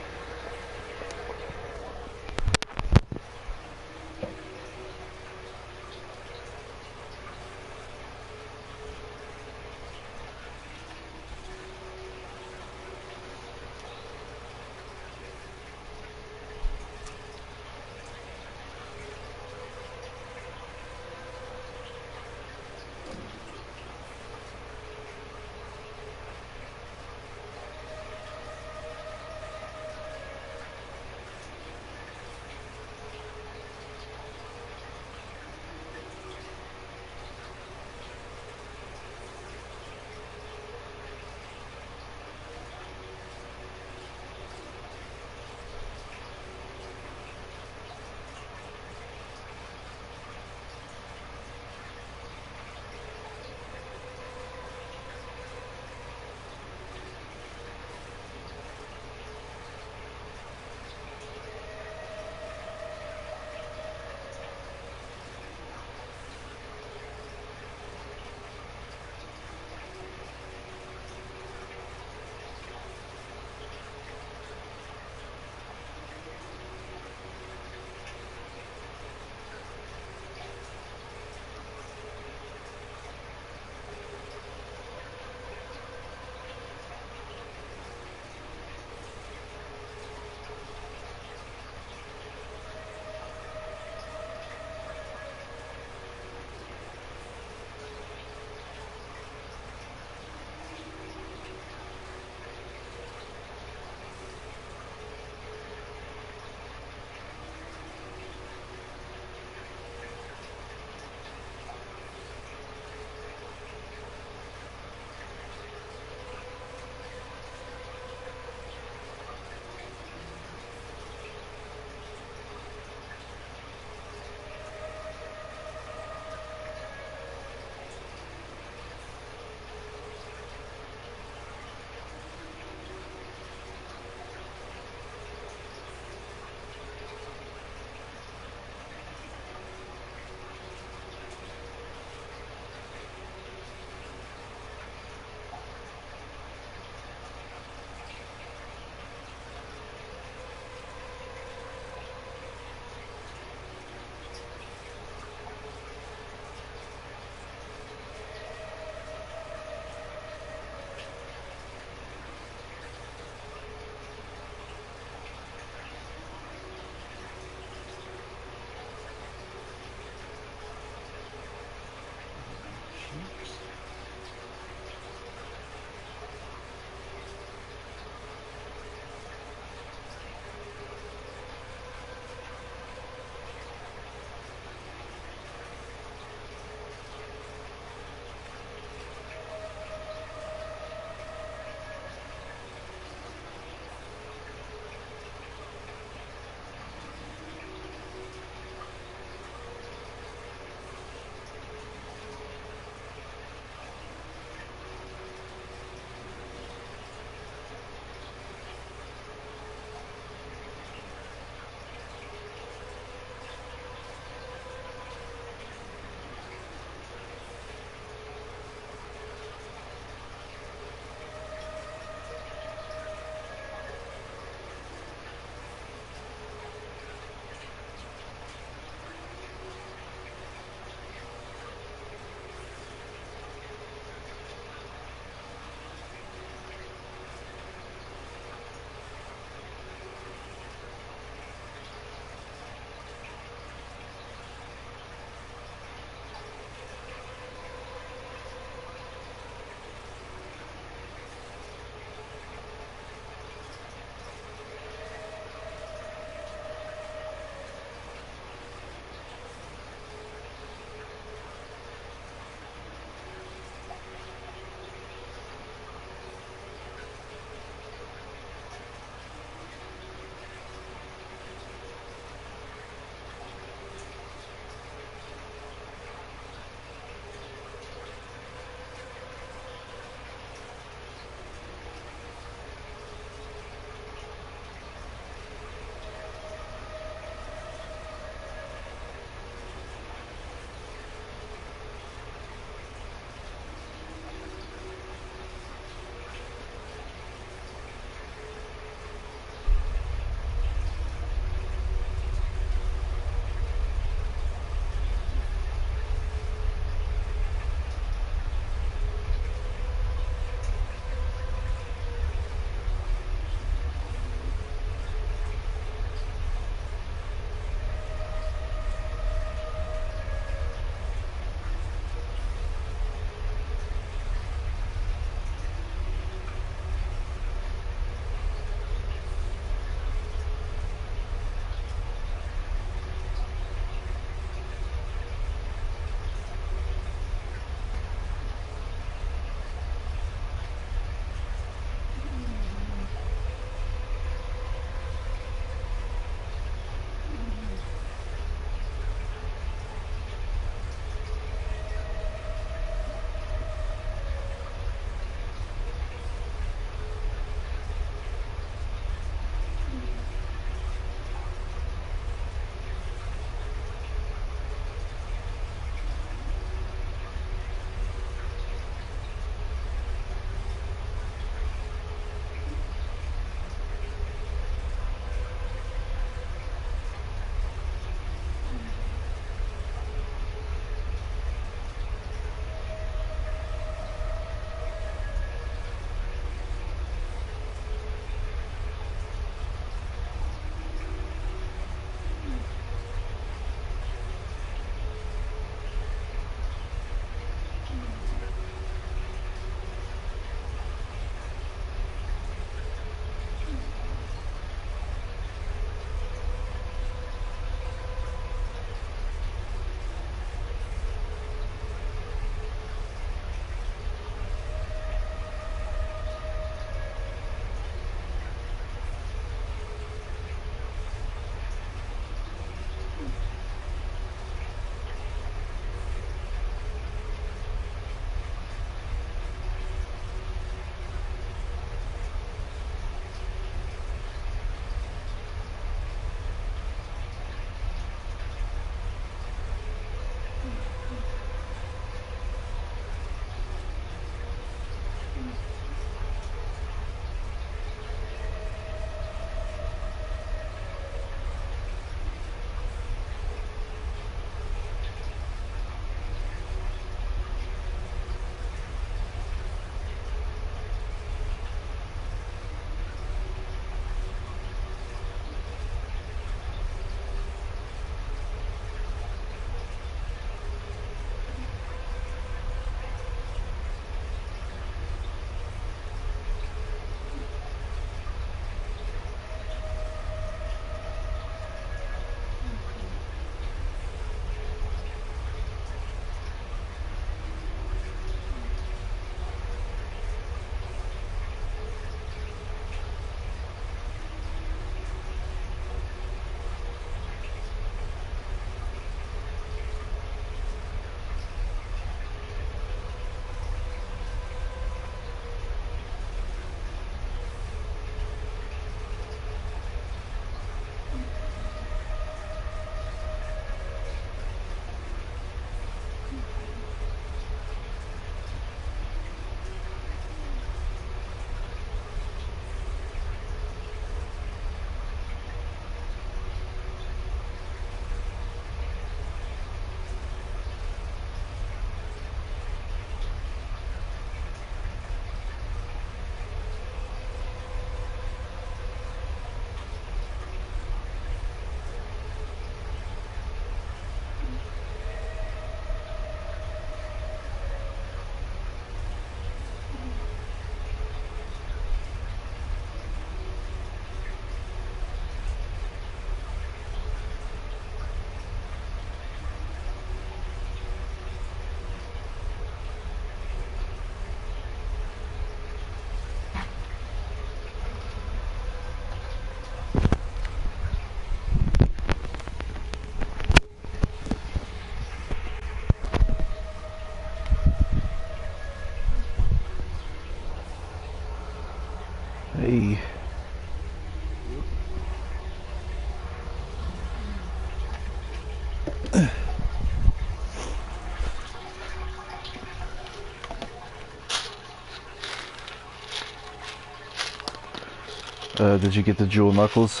[SPEAKER 1] did you get the jewel knuckles?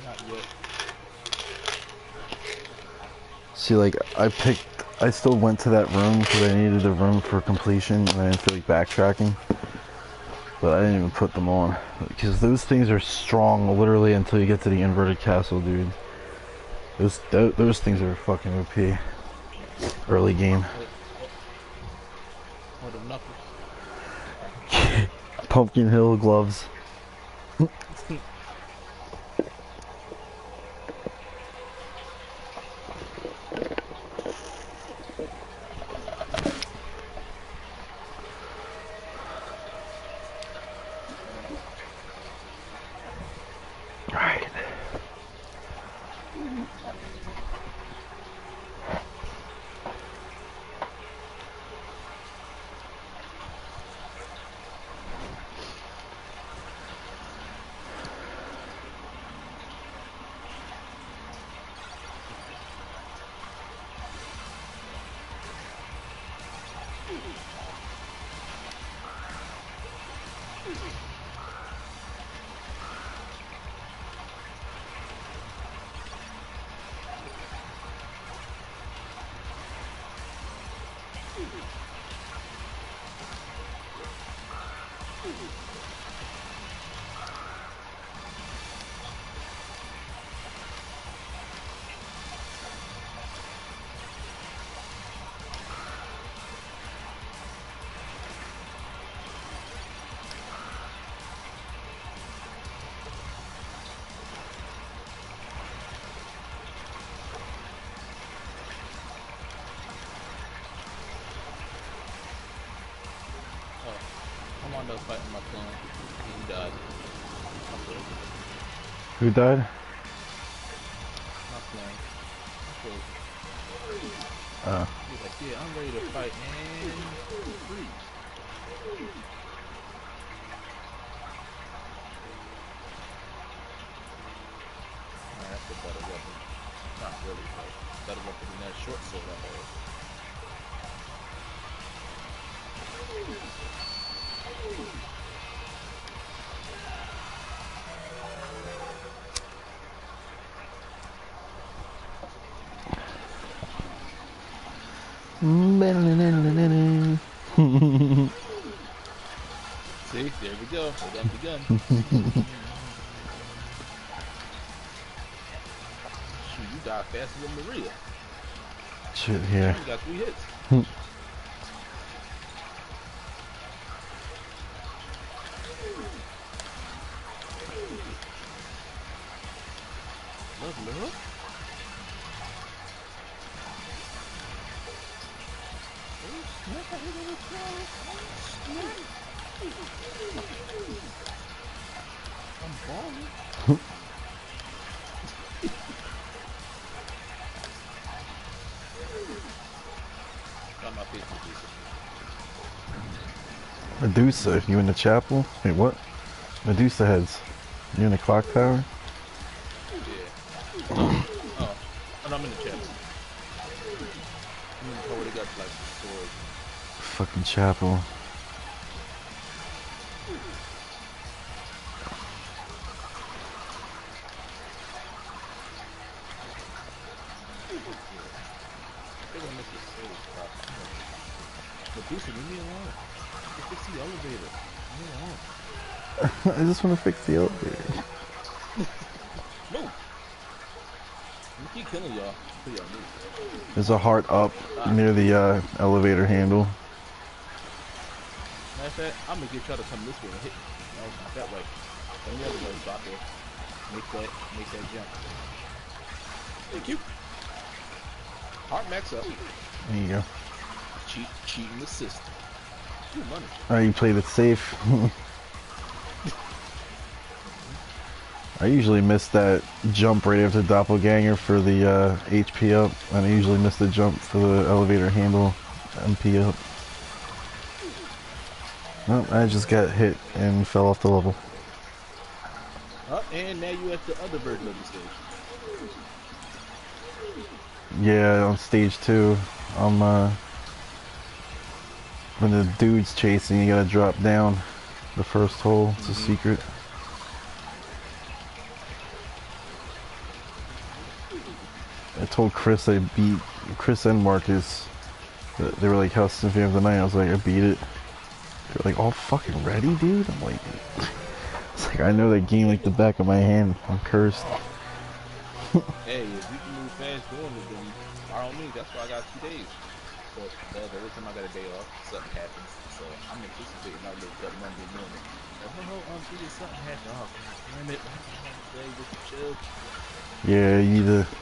[SPEAKER 2] Not yet.
[SPEAKER 1] See, like, I still went to that room because I needed the room for completion and I didn't feel like backtracking. But I didn't even put them on. Because those things are strong literally until you get to the inverted castle, dude. Those things are fucking OP. Early game.
[SPEAKER 2] Oh, the knuckles.
[SPEAKER 1] Pumpkin Hill gloves. Alright.
[SPEAKER 2] I'm on the fighting my clone. He died.
[SPEAKER 1] Who died?
[SPEAKER 2] My clone.
[SPEAKER 1] Oh.
[SPEAKER 2] He's like, yeah, I'm ready to fight and free. Alright, that's a better weapon. Not really, but better weapon than that short sword I had. See, there we go. We got the gun. Shoot, you died faster than Maria.
[SPEAKER 1] Shit here.
[SPEAKER 2] You got 3 hits. Love. I'm balling. Got my face
[SPEAKER 1] Medusa, you in the chapel? Wait, what? Medusa heads. You in the clock tower?
[SPEAKER 2] Yeah. Oh, and I'm in the chapel. I'm in the part where they got like the sword.
[SPEAKER 1] Fucking chapel.
[SPEAKER 2] They're gonna miss this sword spot. Medusa, leave me alone. Just fix the elevator. Leave me alone.
[SPEAKER 1] I just want to fix the elevator.
[SPEAKER 2] No! You keep killing y'all. Kill y'all move.
[SPEAKER 1] There's a heart up near the elevator handle.
[SPEAKER 2] Matter of fact, I'm gonna get y'all to come this way and hit me. No, not that way. Come the other way, stop there. Make that jump. Thank you. Heart max up.
[SPEAKER 1] There you go.
[SPEAKER 2] Cheating the system. Ooh, money.
[SPEAKER 1] Alright, you played it safe. I usually miss that jump right after Doppelganger for the HP up, and I usually miss the jump for the elevator handle MP up. Nope, I just got hit and fell off the level.
[SPEAKER 2] Oh, and now you at the other version of the stage.
[SPEAKER 1] Yeah, on stage 2, when the dude's chasing, you gotta drop down. The first hole, it's a secret. I told Chris I beat Chris and Marcus. They were like, "How's Symphony of the Night?" I was like, "I beat it." They're like, "All fucking ready, dude?" I'm like, it's like I know that game like the back of my hand. I'm cursed.
[SPEAKER 2] Hey, if you can move fast doing it, then by all means, that's why I got 2 days. But every time I got a day off, something happens. So I'm anticipating I wake up Monday morning. Did something happen? Oh, god damn it. Why can't I play with the chill?
[SPEAKER 1] Yeah, you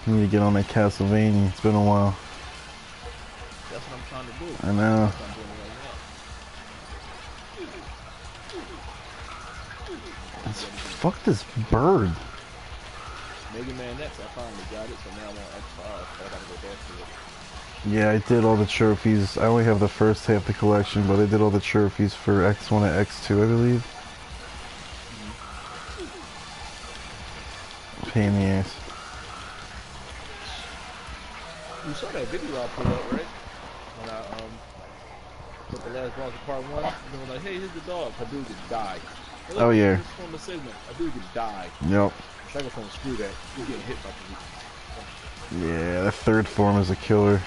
[SPEAKER 1] need to get on that Castlevania. It's been a while.
[SPEAKER 2] That's what I'm trying to do.
[SPEAKER 1] I know.
[SPEAKER 2] That's what I'm doing right now.
[SPEAKER 1] Fuck this bird.
[SPEAKER 2] Mega Man X, I finally got it, so now I'm on X5. I gotta go back to it.
[SPEAKER 1] Yeah, I did all the trophies. I only have the first half of the collection, but I did all the trophies for X1 and X2, I believe. Pain in the ass.
[SPEAKER 2] You saw that video I put up, right? When I put the last boss of part 1, and was like, hey, here's the dog. Hadouken died.
[SPEAKER 1] Oh yeah.
[SPEAKER 2] This from the segment. Hadouken died.
[SPEAKER 1] Yep.
[SPEAKER 2] Second form, screw that. You're getting hit by the
[SPEAKER 1] Yeah, the third form is a killer.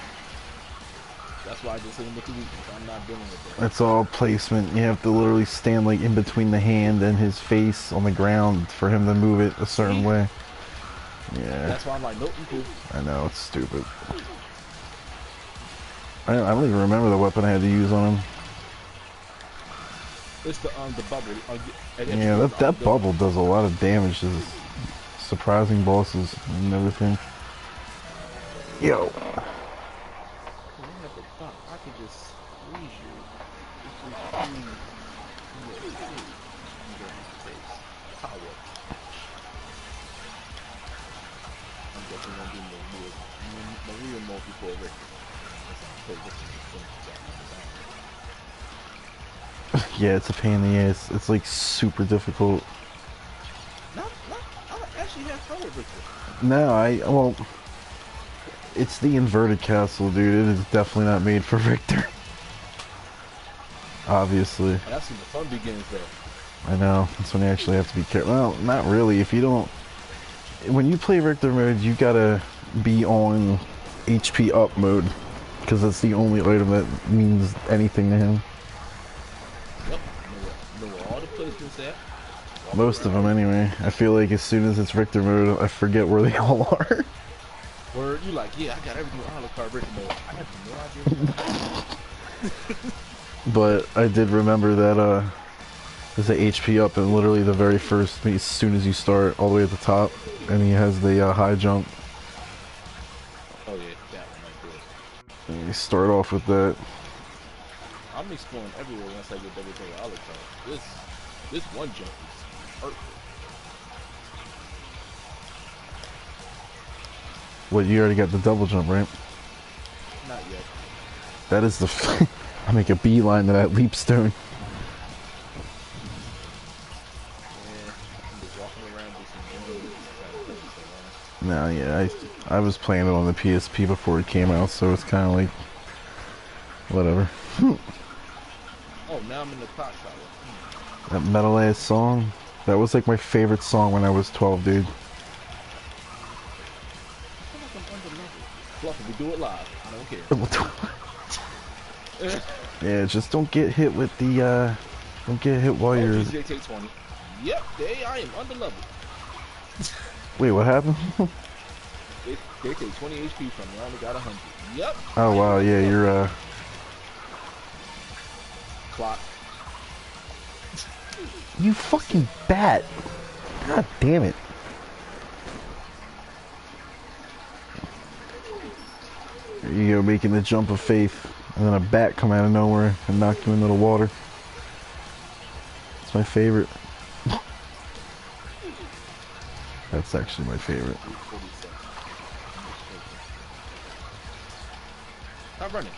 [SPEAKER 2] That's why I just hit him with the weakness. I'm not dealing with that.
[SPEAKER 1] It's all placement. You have to literally stand like in between the hand and his face on the ground for him to move it a certain way. Yeah.
[SPEAKER 2] That's why I'm like, nope, I'm cool.
[SPEAKER 1] I know, it's stupid. I don't even remember the weapon I had to use on him.
[SPEAKER 2] It's the bubble.
[SPEAKER 1] Yeah, that bubble does a lot of damage to surprising bosses and everything. Yo.
[SPEAKER 2] I could just squeeze you. Power. I'm definitely gonna do Maria mode before Richter.
[SPEAKER 1] Yeah, it's a pain in the ass. It's like super difficult.
[SPEAKER 2] I actually have fun with Richter.
[SPEAKER 1] No, well, it's the inverted castle, dude. It is definitely not made for Richter. Obviously.
[SPEAKER 2] And that's when the fun begins, though.
[SPEAKER 1] I know. That's when you actually have to be careful. Well, not really. If you don't... When you play Richter mode, you gotta be on HP up mode. Because that's the only item that means anything to him.
[SPEAKER 2] Yep. Know where all the placements at.
[SPEAKER 1] Most of them, anyway. I feel like as soon as it's Richter mode, I forget where they all are.
[SPEAKER 2] Word, you like, yeah, I got everything on the card Richter mode. I have no idea.
[SPEAKER 1] But I did remember that there's a HP up and literally the very first, as soon as you start, all the way at the top, and he has the high jump.
[SPEAKER 2] Oh yeah, that one right there.
[SPEAKER 1] And you start off with that.
[SPEAKER 2] I'm exploring everywhere once I get everything on the card. This one jump is perfect.
[SPEAKER 1] What, you already got the double jump, right?
[SPEAKER 2] Not yet.
[SPEAKER 1] That is the... I make a beeline to that leap stone. No, yeah, I was playing it on the PSP before it came out, so it's kind of like... Whatever.
[SPEAKER 2] Oh, now I'm in the clock tower.
[SPEAKER 1] That metal ass song, that was like my favorite song when I was 12, dude.
[SPEAKER 2] Fluffy, we do it live. I don't care.
[SPEAKER 1] Yeah, just don't get hit with the, don't get hit while you're...
[SPEAKER 2] They take 20. Yep, I am under level.
[SPEAKER 1] Wait, what happened?
[SPEAKER 2] they take 20 HP from me. I only got 100. Yep.
[SPEAKER 1] Oh, wow, yeah, you're,
[SPEAKER 2] Clock.
[SPEAKER 1] You fucking bat! God damn it. There you go, making the jump of faith. And then a bat come out of nowhere and knock you into the water. It's my favorite. That's actually my favorite.
[SPEAKER 2] Stop running.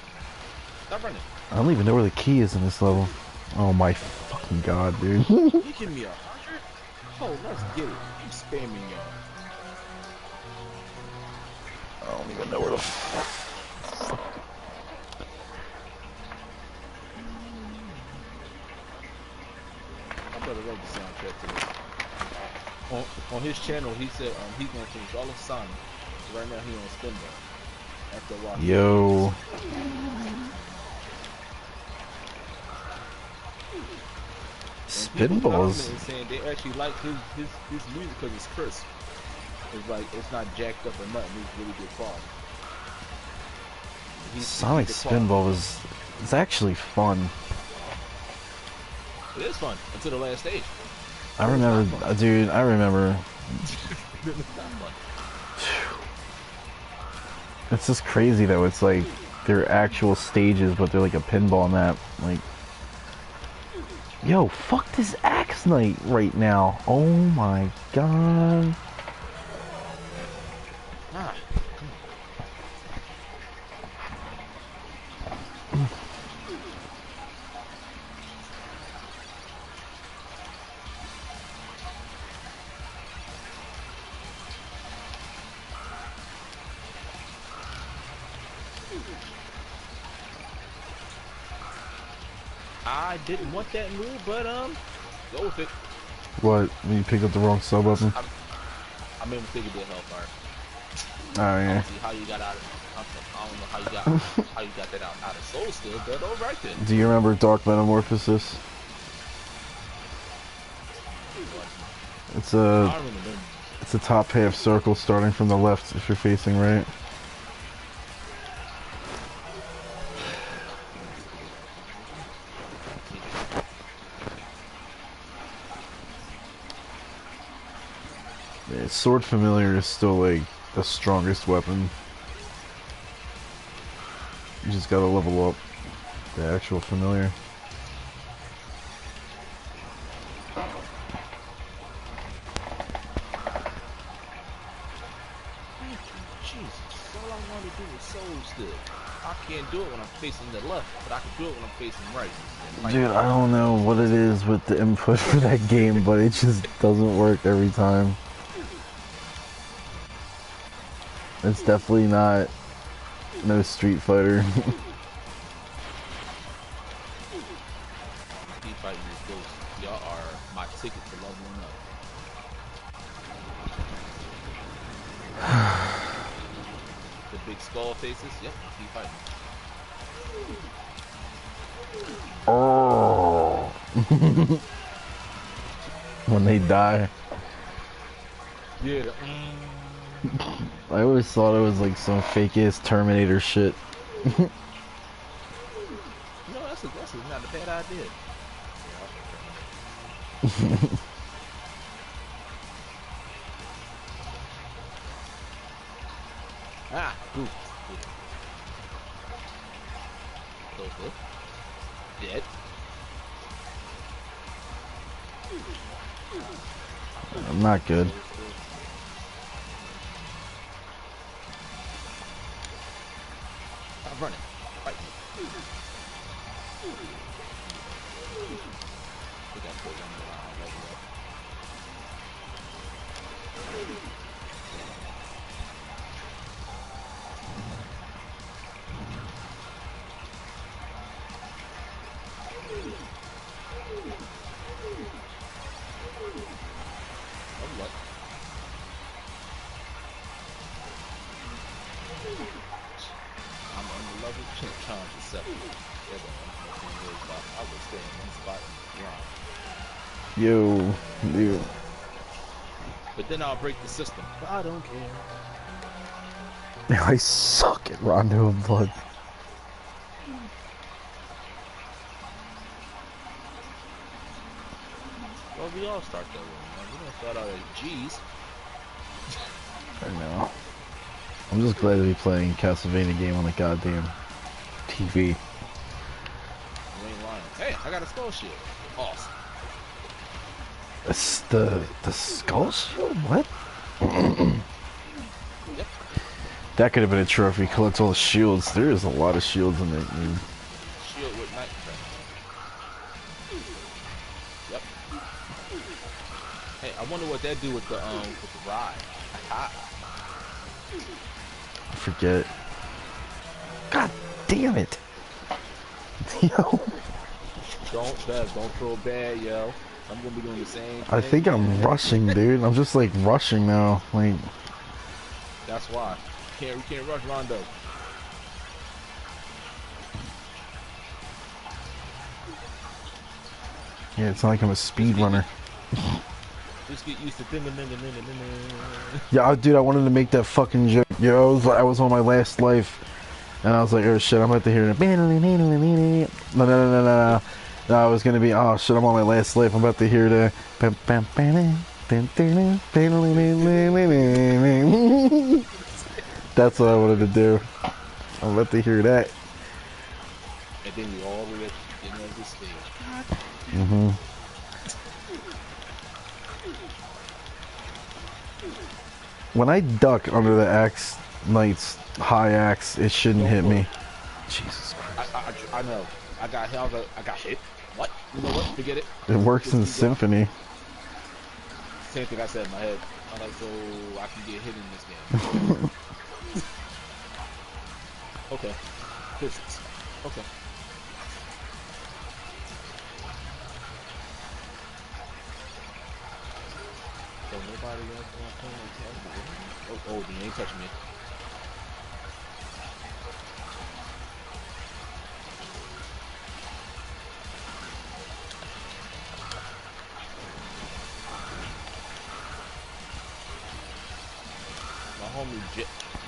[SPEAKER 2] Stop running.
[SPEAKER 1] I don't even know where the key is in this level. Oh my fucking god, dude.
[SPEAKER 2] You give me 100? Oh, let's get it. I'm spamming y'all.
[SPEAKER 1] I don't even know where the
[SPEAKER 2] brother wrote the soundtrack to this. On his channel, he said he's gonna finish all of Sonic. Right now, he on Spinball. After a while.
[SPEAKER 1] Yo. Spinballs.
[SPEAKER 2] Saying they actually like his music because it's crisp. It's like it's not jacked up or nothing. It's really good quality.
[SPEAKER 1] Sonic Spinball is actually fun.
[SPEAKER 2] It is fun until the last stage.
[SPEAKER 1] I remember, dude. I remember. It's just crazy though. It's like they're actual stages, but they're like a pinball map. Like, yo, fuck this Axe Knight right now. Oh my god.
[SPEAKER 2] Ah. I didn't want that move, but go with it.
[SPEAKER 1] What? When you picked up the wrong sub weapon?
[SPEAKER 2] I made mistake it did help, alright.
[SPEAKER 1] Oh yeah.
[SPEAKER 2] See how you got out of I don't know how you got that out of Soul still, but alright then.
[SPEAKER 1] Do you remember Dark Metamorphosis? It's a top half circle starting from the left if you're facing right. Yeah, Sword Familiar is still like the strongest weapon. You just gotta level up the actual familiar.
[SPEAKER 2] Jesus, all I want to do is Soul still. I can't do it when I'm facing the left, but I can do it when I'm facing right.
[SPEAKER 1] Dude, I don't know what it is with the input for that game, but it just doesn't work every time. It's definitely not no Street Fighter.
[SPEAKER 2] Street Fighter is close. Y'all are my ticket to leveling up. The big skull faces, yep, Street Fighter.
[SPEAKER 1] Oh. When they die.
[SPEAKER 2] Yeah.
[SPEAKER 1] I always thought it was like some fake ass Terminator shit.
[SPEAKER 2] No, that's not a bad idea. Ah, ooh. Close. Dead.
[SPEAKER 1] I'm not good.
[SPEAKER 2] I'm running. Fight. We got to go around. Challenge accepted. I would stay in one spot and grind.
[SPEAKER 1] Yo, dude.
[SPEAKER 2] But then I'll break the system. I don't care.
[SPEAKER 1] I suck at Rondo of Blood.
[SPEAKER 2] Well, we all start that way, man. We don't start out as G's.
[SPEAKER 1] I know. I'm just glad to be playing Castlevania game on the goddamn TV.
[SPEAKER 2] You ain't lying. Hey, I got a skull shield. Awesome.
[SPEAKER 1] It's the skull shield? What?
[SPEAKER 2] Yep.
[SPEAKER 1] That could have been a trophy. Collect all the shields. There is a lot of shields in that game.
[SPEAKER 2] Shield with night effect. Yep. Hey, I wonder what that do with the ride. Aha.
[SPEAKER 1] I forget. God damn it. Yo.
[SPEAKER 2] Don't throw bad, yo. I'm gonna be doing the same thing.
[SPEAKER 1] I think I'm rushing, dude. I'm just like rushing now. Like,
[SPEAKER 2] that's why. We can't rush Rondo.
[SPEAKER 1] yeah, it's not like I'm a speed runner.
[SPEAKER 2] Just get used to
[SPEAKER 1] Yeah, dude, I wanted to make that fucking joke. Yo, I was on my last life, and I was like, oh shit, I'm about to hear it. No. No, I was gonna be, oh shit, I'm on my last life. I'm about to hear the. That's what I wanted to do. I'm about to hear that.
[SPEAKER 2] And then you all the way at the beginning of the stage.
[SPEAKER 1] Mm-hmm. When I duck under the axe knight's high axe, it shouldn't hit me. Jesus Christ.
[SPEAKER 2] I know. I got hit. What? You know what? Forget it.
[SPEAKER 1] It works in Symphony.
[SPEAKER 2] Same thing I said in my head. I'm like, so I can get hit in this game. Okay. Physics. Okay. So nobody else gonna play like Castlevania? Oh, he ain't touching me.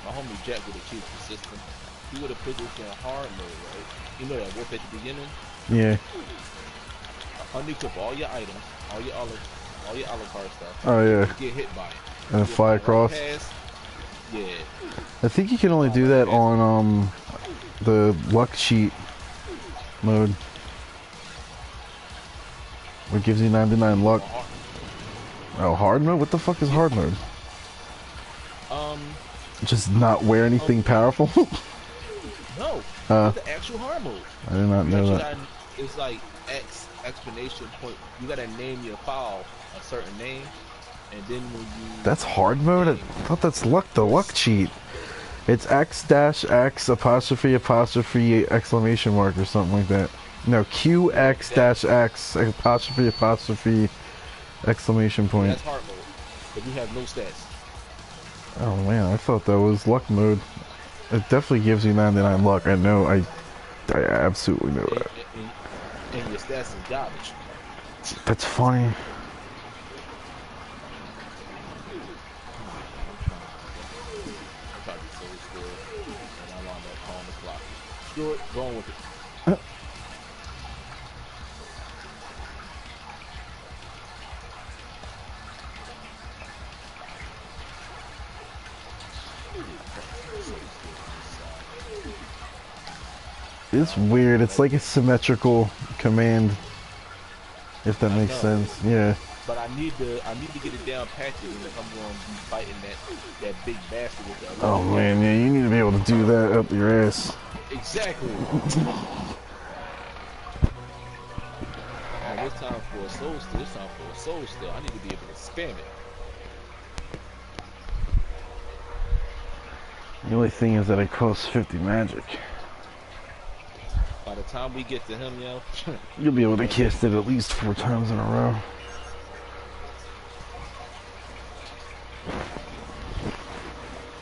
[SPEAKER 2] My homie Jack would have cheated the system. He would have put this in hard mode, right? You know that wolf at the beginning?
[SPEAKER 1] Yeah.
[SPEAKER 2] Unequip all your items, all your Alucard stuff.
[SPEAKER 1] Oh yeah.
[SPEAKER 2] Get hit by it.
[SPEAKER 1] And fly across.
[SPEAKER 2] Yeah.
[SPEAKER 1] I think you can only do that on the luck cheat mode. What gives you 99 luck? Oh, hard mode? What the fuck is hard mode? Just not wear anything powerful?
[SPEAKER 2] No. The actual hard mode.
[SPEAKER 1] I did not know that.
[SPEAKER 2] It's like exclamation point. You gotta name your file a certain name, and then when you.
[SPEAKER 1] That's hard mode? I thought that's luck, the luck cheat. It's X-X apostrophe exclamation mark or something like that. No, QX-X apostrophe exclamation point.
[SPEAKER 2] That's hard mode, but you have no stats.
[SPEAKER 1] Oh man, I thought that was luck mode. It definitely gives you 99 luck. I know, I absolutely know that.
[SPEAKER 2] And your stats is garbage.
[SPEAKER 1] That's funny.
[SPEAKER 2] I'm trying to be so still, and I wound up calling the clock. Do it, going with it.
[SPEAKER 1] It's weird. It's like a symmetrical command, if that makes sense. Yeah.
[SPEAKER 2] But I need to get it down patched if I'm going to be fighting that big bastard with that.
[SPEAKER 1] Oh man, yeah, you need to be able to do that up your ass.
[SPEAKER 2] Exactly. And it's time for a soul still. It's time for a soul still. I need to be able to spam it.
[SPEAKER 1] The only thing is that it costs 50 magic.
[SPEAKER 2] By the time we get to him, yo,
[SPEAKER 1] You'll be able to cast it at least 4 times in a row.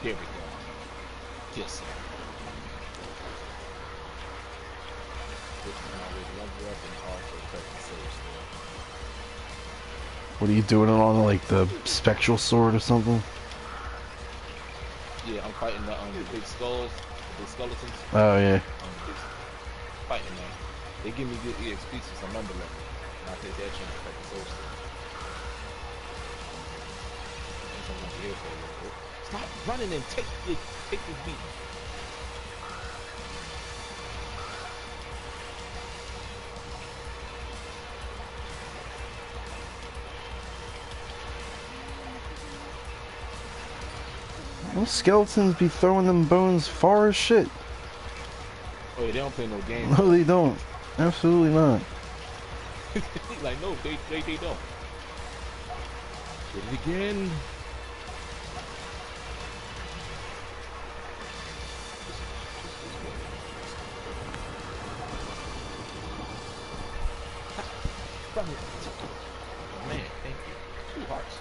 [SPEAKER 2] Here we go. Yes.
[SPEAKER 1] What are you doing it on, like the spectral sword or something?
[SPEAKER 2] Yeah, I'm fighting the big skulls, the big skeletons.
[SPEAKER 1] Oh yeah.
[SPEAKER 2] Fighting them. They give me good EXP since I'm under level. And I take that chance to fight the soul still. Stop running and take this beat.
[SPEAKER 1] Those skeletons be throwing them bones far as shit.
[SPEAKER 2] Oh yeah, they don't play no games.
[SPEAKER 1] No, they don't. Absolutely not.
[SPEAKER 2] Like no, they don't. Did it again. parts.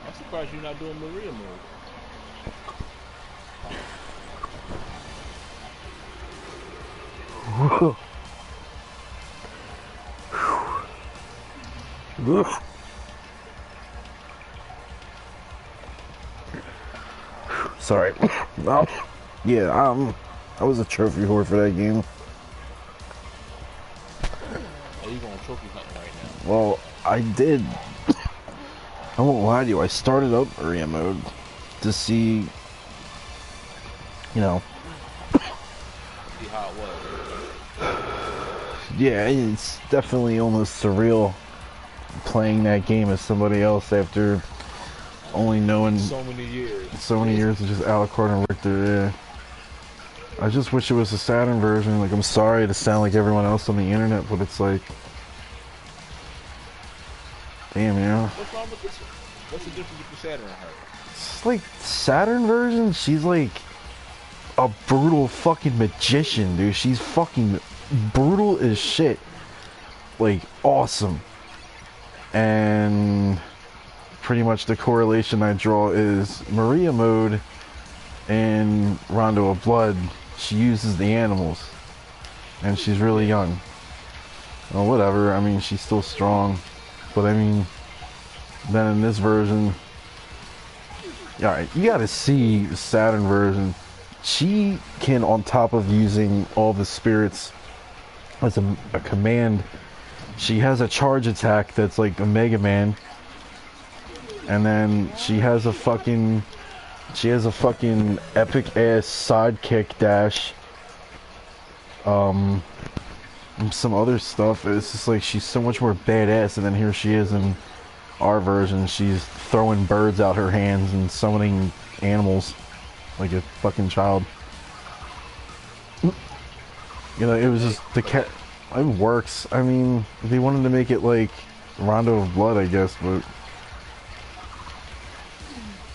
[SPEAKER 2] I'm surprised you're not doing Maria mode.
[SPEAKER 1] Sorry. Yeah, I was a trophy whore for that game.
[SPEAKER 2] Oh, you going trophy hunting right now?
[SPEAKER 1] Well, I did. I won't lie to you. I started up Maria mode to see, you know.
[SPEAKER 2] See how it was.
[SPEAKER 1] Yeah, it's definitely almost surreal playing that game as somebody else after only knowing
[SPEAKER 2] So many years.
[SPEAKER 1] so many years of just Alucard and Richter. Yeah. I just wish it was a Saturn version. Like, I'm sorry to sound like everyone else on the internet, but it's like, damn, you know.
[SPEAKER 2] What's wrong with this one? What's the difference with the Saturn and her?
[SPEAKER 1] It's like Saturn version. She's like a brutal fucking magician, dude. She's fucking brutal as shit. Like, awesome. And pretty much the correlation I draw is Maria mode and Rondo of Blood. She uses the animals, and she's really young. Well, whatever. I mean, she's still strong, but I mean, then in this version, alright, you gotta see the Saturn version. She can, on top of using all the spirits as a command, she has a charge attack that's like a Mega Man, and then she has a fucking epic ass sidekick dash. And some other stuff. It's just like she's so much more badass, and then here she is in our version. She's throwing birds out her hands and summoning animals like a fucking child. You know, it was just the cat. It works. I mean, they wanted to make it like Rondo of Blood, I guess, but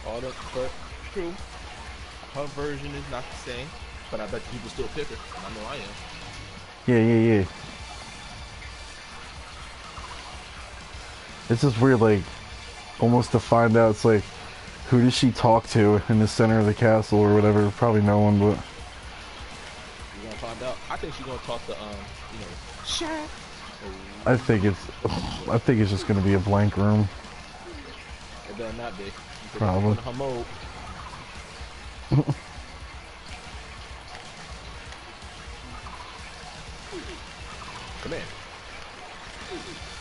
[SPEAKER 2] All that, but true. Her version is not the same, but I bet people still pick her. I know I am.
[SPEAKER 1] yeah. It's just weird, like, almost to find out, it's like, who does she talk to in the center of the castle or whatever? Probably no one, but
[SPEAKER 2] You're gonna find out. I think she's gonna talk to, Shaq.
[SPEAKER 1] I think it's just gonna be a blank room.
[SPEAKER 2] It better not be.
[SPEAKER 1] Probably.
[SPEAKER 2] In her mode. Come in.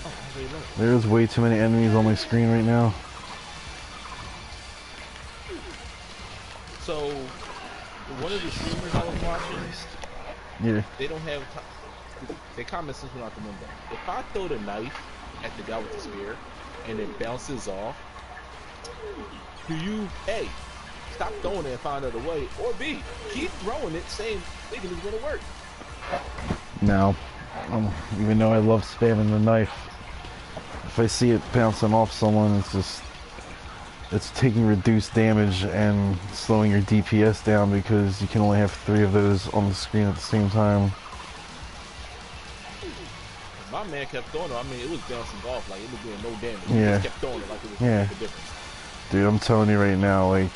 [SPEAKER 2] Oh, I already learned.
[SPEAKER 1] There's way too many enemies on my screen right now.
[SPEAKER 2] So, one of the streamers I was watching,
[SPEAKER 1] Yeah.
[SPEAKER 2] they don't have time. They comment since went out the window. If I throw the knife at the guy with the spear and it bounces off, do you A, stop throwing it and find another way, or B, keep throwing it, thinking it's gonna work?
[SPEAKER 1] No. Even though I love spamming the knife, if I see it bouncing off someone, it's taking reduced damage and slowing your DPS down because you can only have 3 of those on the screen at the same time.
[SPEAKER 2] My man kept throwing it. I mean, it was bouncing off like it was doing no damage.
[SPEAKER 1] Yeah.
[SPEAKER 2] He just kept throwing it like it was
[SPEAKER 1] Yeah.
[SPEAKER 2] making a difference.
[SPEAKER 1] Dude, I'm telling you right now, like,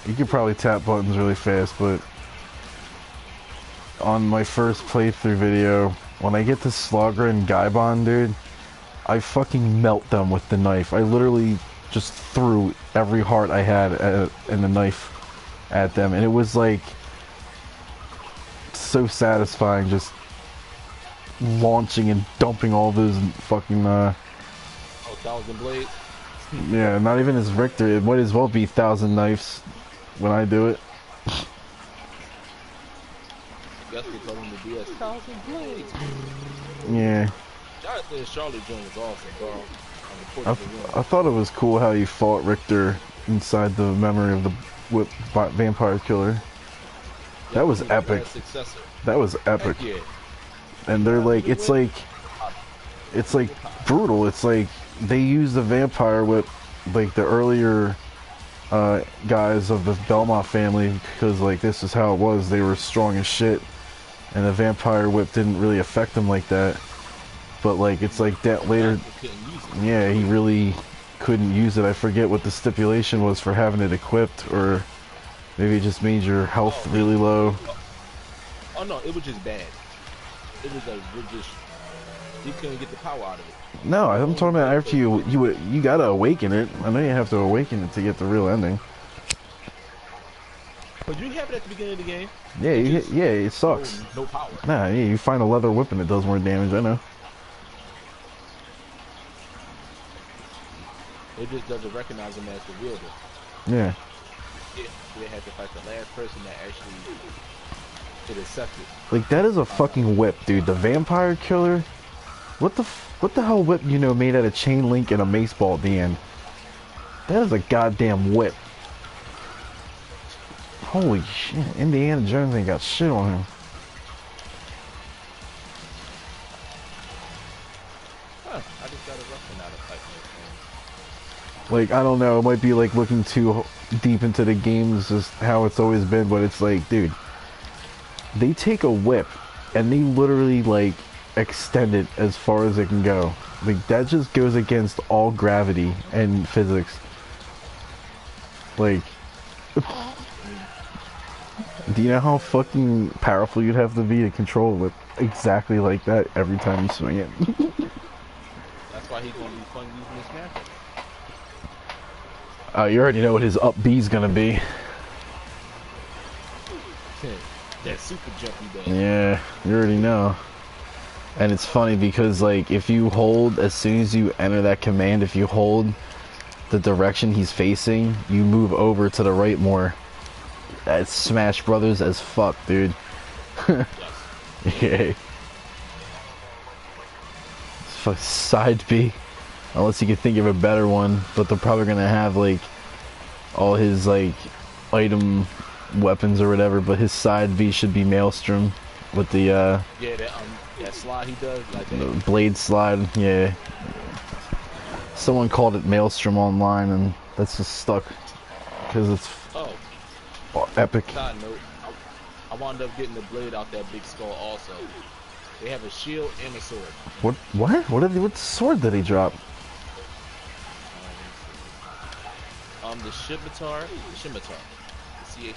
[SPEAKER 1] you could probably tap buttons really fast, but on my first playthrough video, when I get to Slogger and Gaibon, dude, I fucking melt them with the knife. I literally just threw every heart I had and the knife at them, and it was like so satisfying just launching and dumping all those fucking
[SPEAKER 2] 1,000 blades.
[SPEAKER 1] yeah, not even as Richter, it might as well be 1,000 knives when I do it.
[SPEAKER 2] Guess we told him to be 1,000 blades.
[SPEAKER 1] Yeah.
[SPEAKER 2] The Charlotte joint was awesome, bro. On the
[SPEAKER 1] I,
[SPEAKER 2] Portugal room.
[SPEAKER 1] I thought it was cool how you fought Richter inside the memory of the vampire killer. That was epic.
[SPEAKER 2] Successor.
[SPEAKER 1] That was epic.
[SPEAKER 2] Heck yeah.
[SPEAKER 1] And they're like, it's like brutal. It's like they use the vampire whip, like the earlier guys of the Belmont family, because like this is how it was. They were strong as shit, and the vampire whip didn't really affect them like that. But like it's like that later. Yeah, he really couldn't use it. I forget what the stipulation was for having it equipped, or maybe it just made your health really low.
[SPEAKER 2] Oh no, it was just bad. It was like you couldn't get the power out of it.
[SPEAKER 1] No, I'm talking about after you gotta awaken it. I know you have to awaken it to get the real ending.
[SPEAKER 2] But you have it at the beginning of the game.
[SPEAKER 1] Yeah, it sucks.
[SPEAKER 2] No power.
[SPEAKER 1] Nah, yeah, you find a leather whip and it does more damage. I know.
[SPEAKER 2] It just doesn't recognize him as the wielder.
[SPEAKER 1] Yeah.
[SPEAKER 2] They had to fight the last person that actually could accept it.
[SPEAKER 1] Like that is a fucking whip, dude. The vampire killer. What the hell whip, you know, made out of chain link and a mace ball at the end? That is a goddamn whip. Holy shit. Indiana Jones ain't got shit on him.
[SPEAKER 2] Huh, I just got a Russian out of fighting this thing.
[SPEAKER 1] Like, I don't know, it might be like looking too deep into the games, just how it's always been, but it's like, dude, they take a whip and they literally like extend it as far as it can go. Like that just goes against all gravity and physics. Like, do you know how fucking powerful you'd have to be to control a whip exactly like that every time you swing it?
[SPEAKER 2] That's why he's gonna be fun using this map.
[SPEAKER 1] You already know what his up B's gonna be.
[SPEAKER 2] That super jump he does.
[SPEAKER 1] Yeah, you already know. And it's funny because like if you hold, as soon as you enter that command, if you hold the direction he's facing, you move over to the right more. That's Smash Brothers as fuck, dude.
[SPEAKER 2] Yes.
[SPEAKER 1] Yeah. It's fuck side B. Unless you can think of a better one, but they're probably gonna have like all his like item weapons or whatever, but his side B should be Maelstrom with the
[SPEAKER 2] yeah, that slide he does, like that.
[SPEAKER 1] Blade slide. Yeah, someone called it Maelstrom online, and that's just stuck because it's epic.
[SPEAKER 2] Side note, I wound up getting the blade out that big skull also. They have a shield and a sword.
[SPEAKER 1] What sword did he drop?
[SPEAKER 2] The scimitar.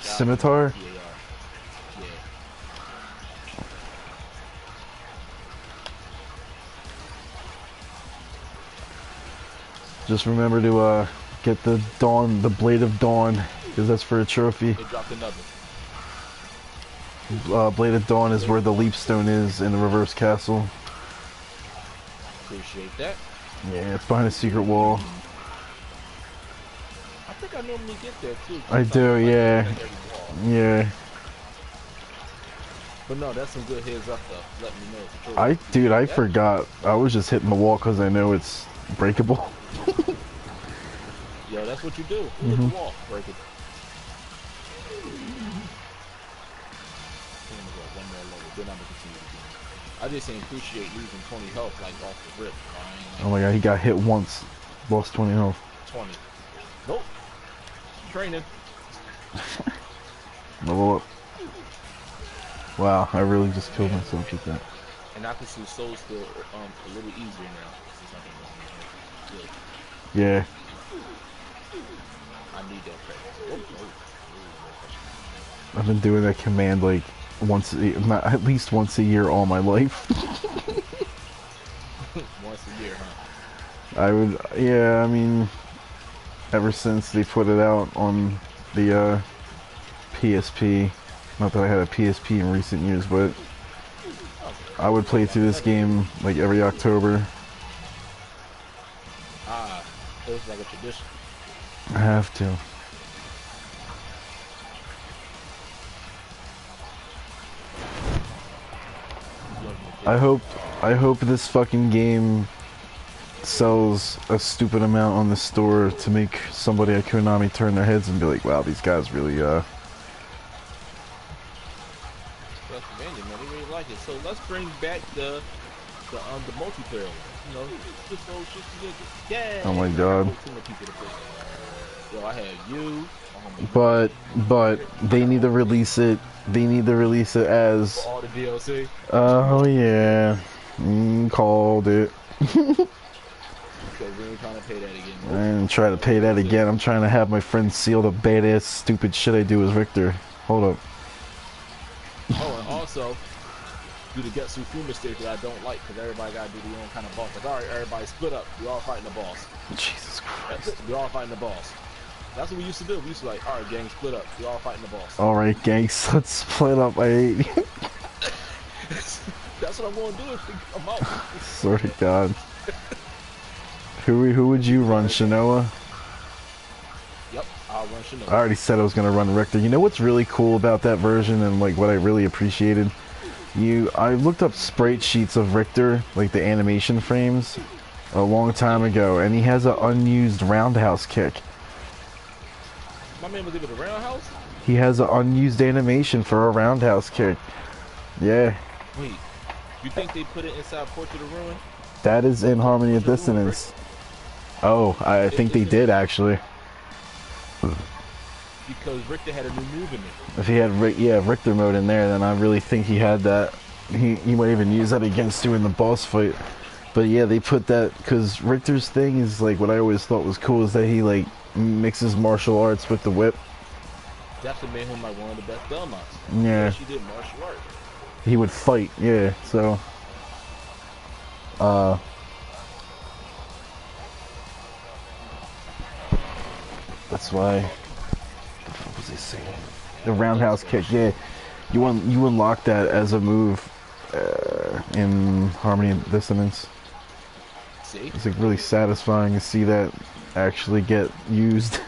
[SPEAKER 1] Scimitar?
[SPEAKER 2] Yeah.
[SPEAKER 1] Just remember to get the Blade of Dawn, because that's for a trophy.
[SPEAKER 2] They dropped another.
[SPEAKER 1] Blade of Dawn is where the Leapstone is in the reverse castle.
[SPEAKER 2] Appreciate that.
[SPEAKER 1] Yeah, it's behind a secret wall.
[SPEAKER 2] I think I normally get there too.
[SPEAKER 1] I do, yeah. Yeah.
[SPEAKER 2] But no, that's some good heads up though. Let me know.
[SPEAKER 1] I forgot. I was just hitting the wall because I know it's breakable.
[SPEAKER 2] Yo, that's what you do. You hit the wall, break it. One more level, then I'm gonna continue the game. I just didn't appreciate losing 20 health like off the rip.
[SPEAKER 1] Oh my god, he got hit once. Lost 20 health.
[SPEAKER 2] 20. Nope. Training.
[SPEAKER 1] Level up. Wow, I really just killed myself with that.
[SPEAKER 2] And I can see Soul still a little easier now.
[SPEAKER 1] Yeah.
[SPEAKER 2] I need that practice.
[SPEAKER 1] I've been doing that command like at least once a year all my life.
[SPEAKER 2] Once a year, huh?
[SPEAKER 1] I would, yeah, I mean, ever since they put it out on the PSP. Not that I had a PSP in recent years, but I would play through this game like every October.
[SPEAKER 2] It's like a tradition.
[SPEAKER 1] I have to. I hope I hope this fucking game sells a stupid amount on the store to make somebody at Konami turn their heads and be like, wow, these guys really,
[SPEAKER 2] Castlevania, man, they really like it. So let's bring back the multiplayer. You know, just those shit together. Yeah.
[SPEAKER 1] Oh my god.
[SPEAKER 2] Yo, I had you.
[SPEAKER 1] But they need to release it. They need to release it as.
[SPEAKER 2] For all the DLC.
[SPEAKER 1] Oh yeah, called it.
[SPEAKER 2] Because we ain't trying to pay that again.
[SPEAKER 1] I ain't try to pay that again. I'm trying to have my friend seal the badass stupid shit I do as Richter. Hold up.
[SPEAKER 2] Oh, and also do the Getsu Fu mistake that I don't like, because everybody gotta do their own kind of boss. Like, alright, everybody split up. We all fighting the boss.
[SPEAKER 1] Jesus Christ.
[SPEAKER 2] That's it. We all fighting the boss. That's what we used to do. We used to like, alright, gang, split up. We all fighting the boss.
[SPEAKER 1] Alright, gangs, let's split up. I hate you.
[SPEAKER 2] That's what I'm going to do if we come out.
[SPEAKER 1] Swear to God. Who would you run, Shinoa?
[SPEAKER 2] Yep, I'll run Shinoa.
[SPEAKER 1] I already said I was gonna run Richter. You know what's really cool about that version and like what I really appreciated? I looked up sprite sheets of Richter, like the animation frames, a long time ago, and he has an unused roundhouse kick.
[SPEAKER 2] My man was able to roundhouse?
[SPEAKER 1] He has an unused animation for a roundhouse kick. Yeah.
[SPEAKER 2] Wait, you think they put it inside Portrait of Ruin?
[SPEAKER 1] That is in Harmony of Dissonance. Oh, I think they did actually.
[SPEAKER 2] Because Richter had a new move in it.
[SPEAKER 1] If he had Richter mode in there, then I really think he had that. He might even use that against you in the boss fight. But yeah, they put that because Richter's thing is like what I always thought was cool is that he like mixes martial arts with the whip.
[SPEAKER 2] That's what made him like one of the best Belmonts.
[SPEAKER 1] Yeah.
[SPEAKER 2] She did martial arts.
[SPEAKER 1] He would fight, yeah. So, that's why. What was he saying? The roundhouse kick, yeah. You unlock that as a move in Harmony and Dissonance.
[SPEAKER 2] See?
[SPEAKER 1] It's like really satisfying to see that actually get used.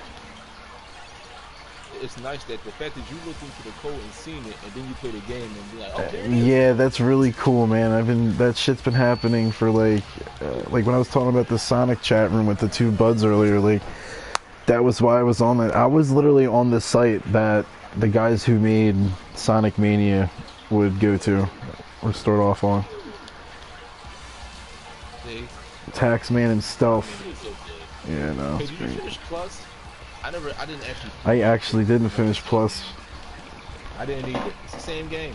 [SPEAKER 2] It's nice that the fact that you looked into the code and seen it, and then you play the game and be like, okay.
[SPEAKER 1] Yeah, that's really cool, man. That shit's been happening for like when I was talking about the Sonic chat room with the two buds earlier, like that was why I was on it. I was literally on the site that the guys who made Sonic Mania would go to or start off on.
[SPEAKER 2] See?
[SPEAKER 1] Taxman and Stealth.
[SPEAKER 2] So
[SPEAKER 1] Yeah, no.
[SPEAKER 2] did you finish Plus? I didn't actually.
[SPEAKER 1] I actually didn't finish Plus.
[SPEAKER 2] I didn't either. It's the same game.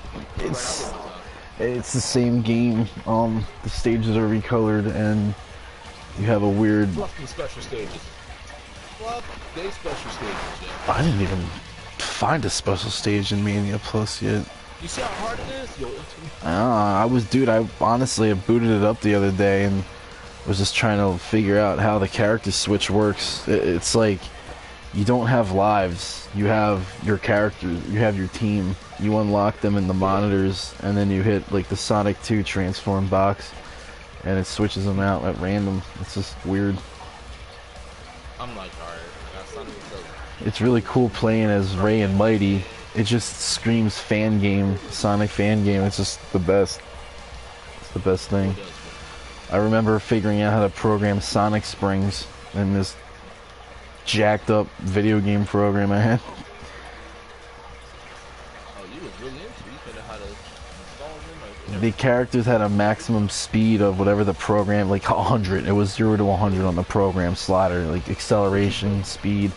[SPEAKER 1] It's the same game. The stages are recolored and you have a weird.
[SPEAKER 2] Plus the special stages. Plus they special stages, yeah.
[SPEAKER 1] I didn't even find a special stage in Mania Plus yet.
[SPEAKER 2] You see how hard it is? Yo,
[SPEAKER 1] I honestly booted it up the other day and was just trying to figure out how the character switch works. It's like you don't have lives. You have your characters. You have your team. You unlock them in the monitors, and then you hit like the Sonic 2 transform box, and it switches them out at random. It's just weird.
[SPEAKER 2] I'm like, alright, I got Sonic so.
[SPEAKER 1] It's really cool playing as Ray and Mighty. It just screams fan game, Sonic fan game. It's just the best. It's the best thing. I remember figuring out how to program Sonic Springs in this jacked up video game program I had.
[SPEAKER 2] Oh, you was really into it. You figured out how to install them? Like,
[SPEAKER 1] The characters had a maximum speed of whatever the program, like 100. It was 0 to 100 on the program slider, like acceleration, speed.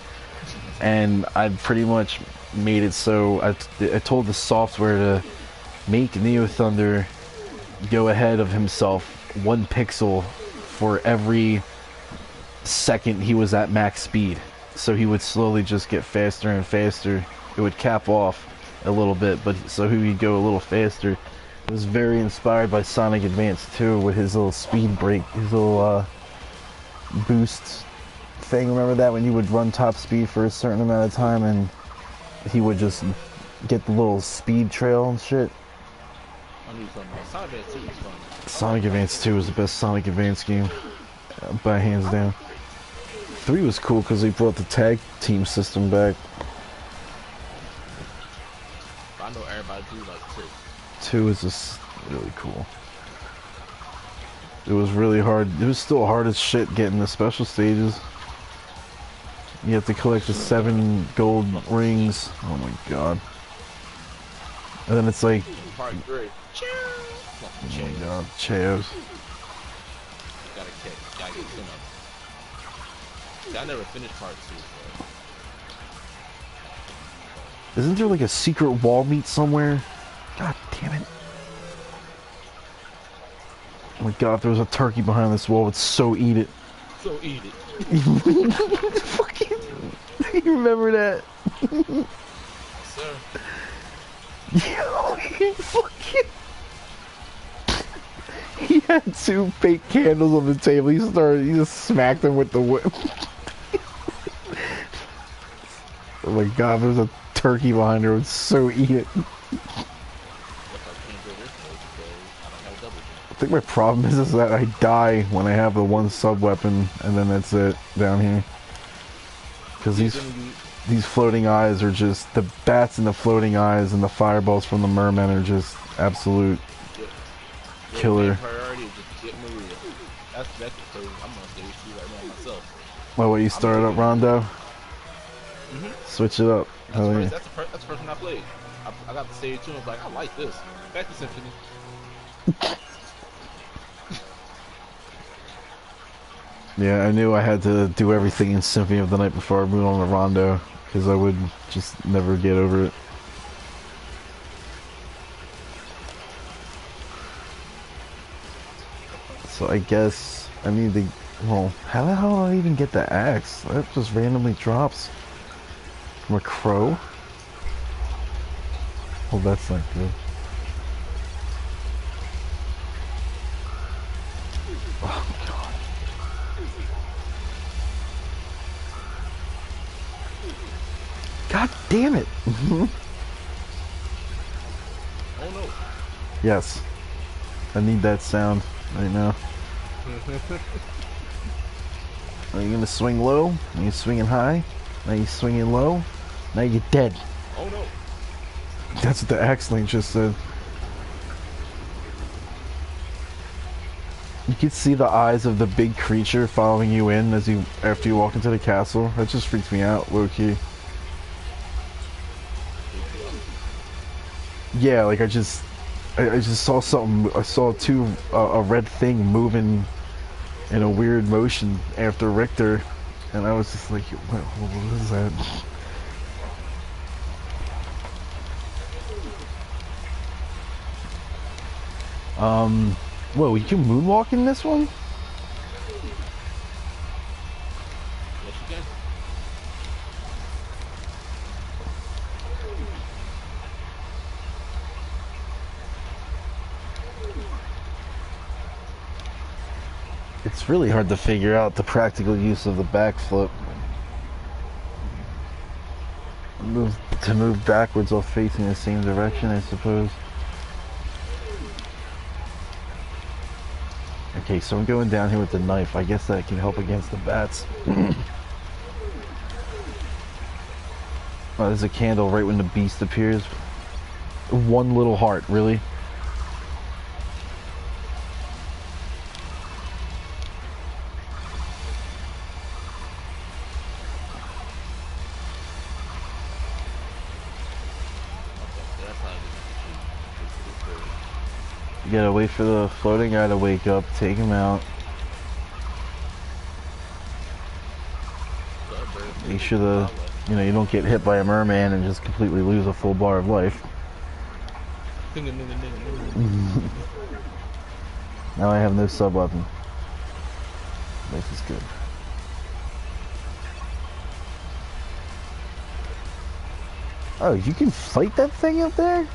[SPEAKER 1] And I pretty much made it so I told the software to make NeothunderX go ahead of himself 1 pixel for every second he was at max speed. So he would slowly just get faster and faster. It would cap off a little bit, but so he would go a little faster. It was very inspired by Sonic Advance 2 with his little speed break, his little boost thing. Remember that when you would run top speed for a certain amount of time and he would just get the little speed trail and shit?
[SPEAKER 2] I knew something about Sonic Advance 2 was fun.
[SPEAKER 1] Sonic Advance 2 was the best Sonic Advance game by hands down. 3 was cool because they brought the tag team system back.
[SPEAKER 2] I know everybody do like 2.
[SPEAKER 1] 2 is just really cool. It was really hard. It was still hard as shit getting the special stages. You have to collect the 7 gold rings. Oh my god. And then it's like,
[SPEAKER 2] Part 3.
[SPEAKER 1] oh my god, Chaos.
[SPEAKER 2] Gotta get 10 of them. See, I never finished part 2. So.
[SPEAKER 1] Isn't there like a secret wall meet somewhere? God damn it. Oh my god, if there was a turkey behind this wall, would so eat it.
[SPEAKER 2] So eat it.
[SPEAKER 1] Fucking, you remember that?
[SPEAKER 2] Sir.
[SPEAKER 1] Yo, he fucking... He had 2 fake candles on the table. He just smacked them with the whip. Oh my god, if there was a turkey behind her, it would so eat it. I think my problem is that I die when I have the 1 sub weapon, and then that's it down here. Because these floating eyes are just, the bats and the floating eyes and the fireballs from the mermen are just absolute killer.
[SPEAKER 2] Priority is just get Maria. That's crazy. I'm on stage 2 right now myself.
[SPEAKER 1] Well, what, you started up Rondo? Switch it up.
[SPEAKER 2] That's the first one I played. I got the stage 2 and I was like, I like this. Back to Symphony.
[SPEAKER 1] Yeah, I knew I had to do everything in Symphony of the Night before I moved on to Rondo, because I would just never get over it. So I guess I need to... Well, how the hell do I even get the axe? That just randomly drops from a crow? Well, that's not good. Oh, God. God damn it!
[SPEAKER 2] Oh no.
[SPEAKER 1] Yes. I need that sound right now. Are you gonna swing low? Are you swinging high? Now you swinging low? Now you're dead.
[SPEAKER 2] Oh no.
[SPEAKER 1] That's what the axe link just said. You can see the eyes of the big creature following you in after you walk into the castle. That just freaks me out, low key. Yeah, like I just saw something. I saw a red thing moving in a weird motion after Richter, and I was just like, what is that? Whoa, you can moonwalk in this one?
[SPEAKER 2] Yes, you can.
[SPEAKER 1] It's really hard to figure out the practical use of the backflip. To move backwards while facing the same direction, I suppose. Okay, so I'm going down here with the knife. I guess that can help against the bats. Oh, there's a candle right when the beast appears. 1 little heart, really? You gotta wait for the floating guy to wake up, take him out. Make sure you don't get hit by a merman and just completely lose a full bar of life. Now I have no sub weapon. Life is good. Oh, you can fight that thing up there?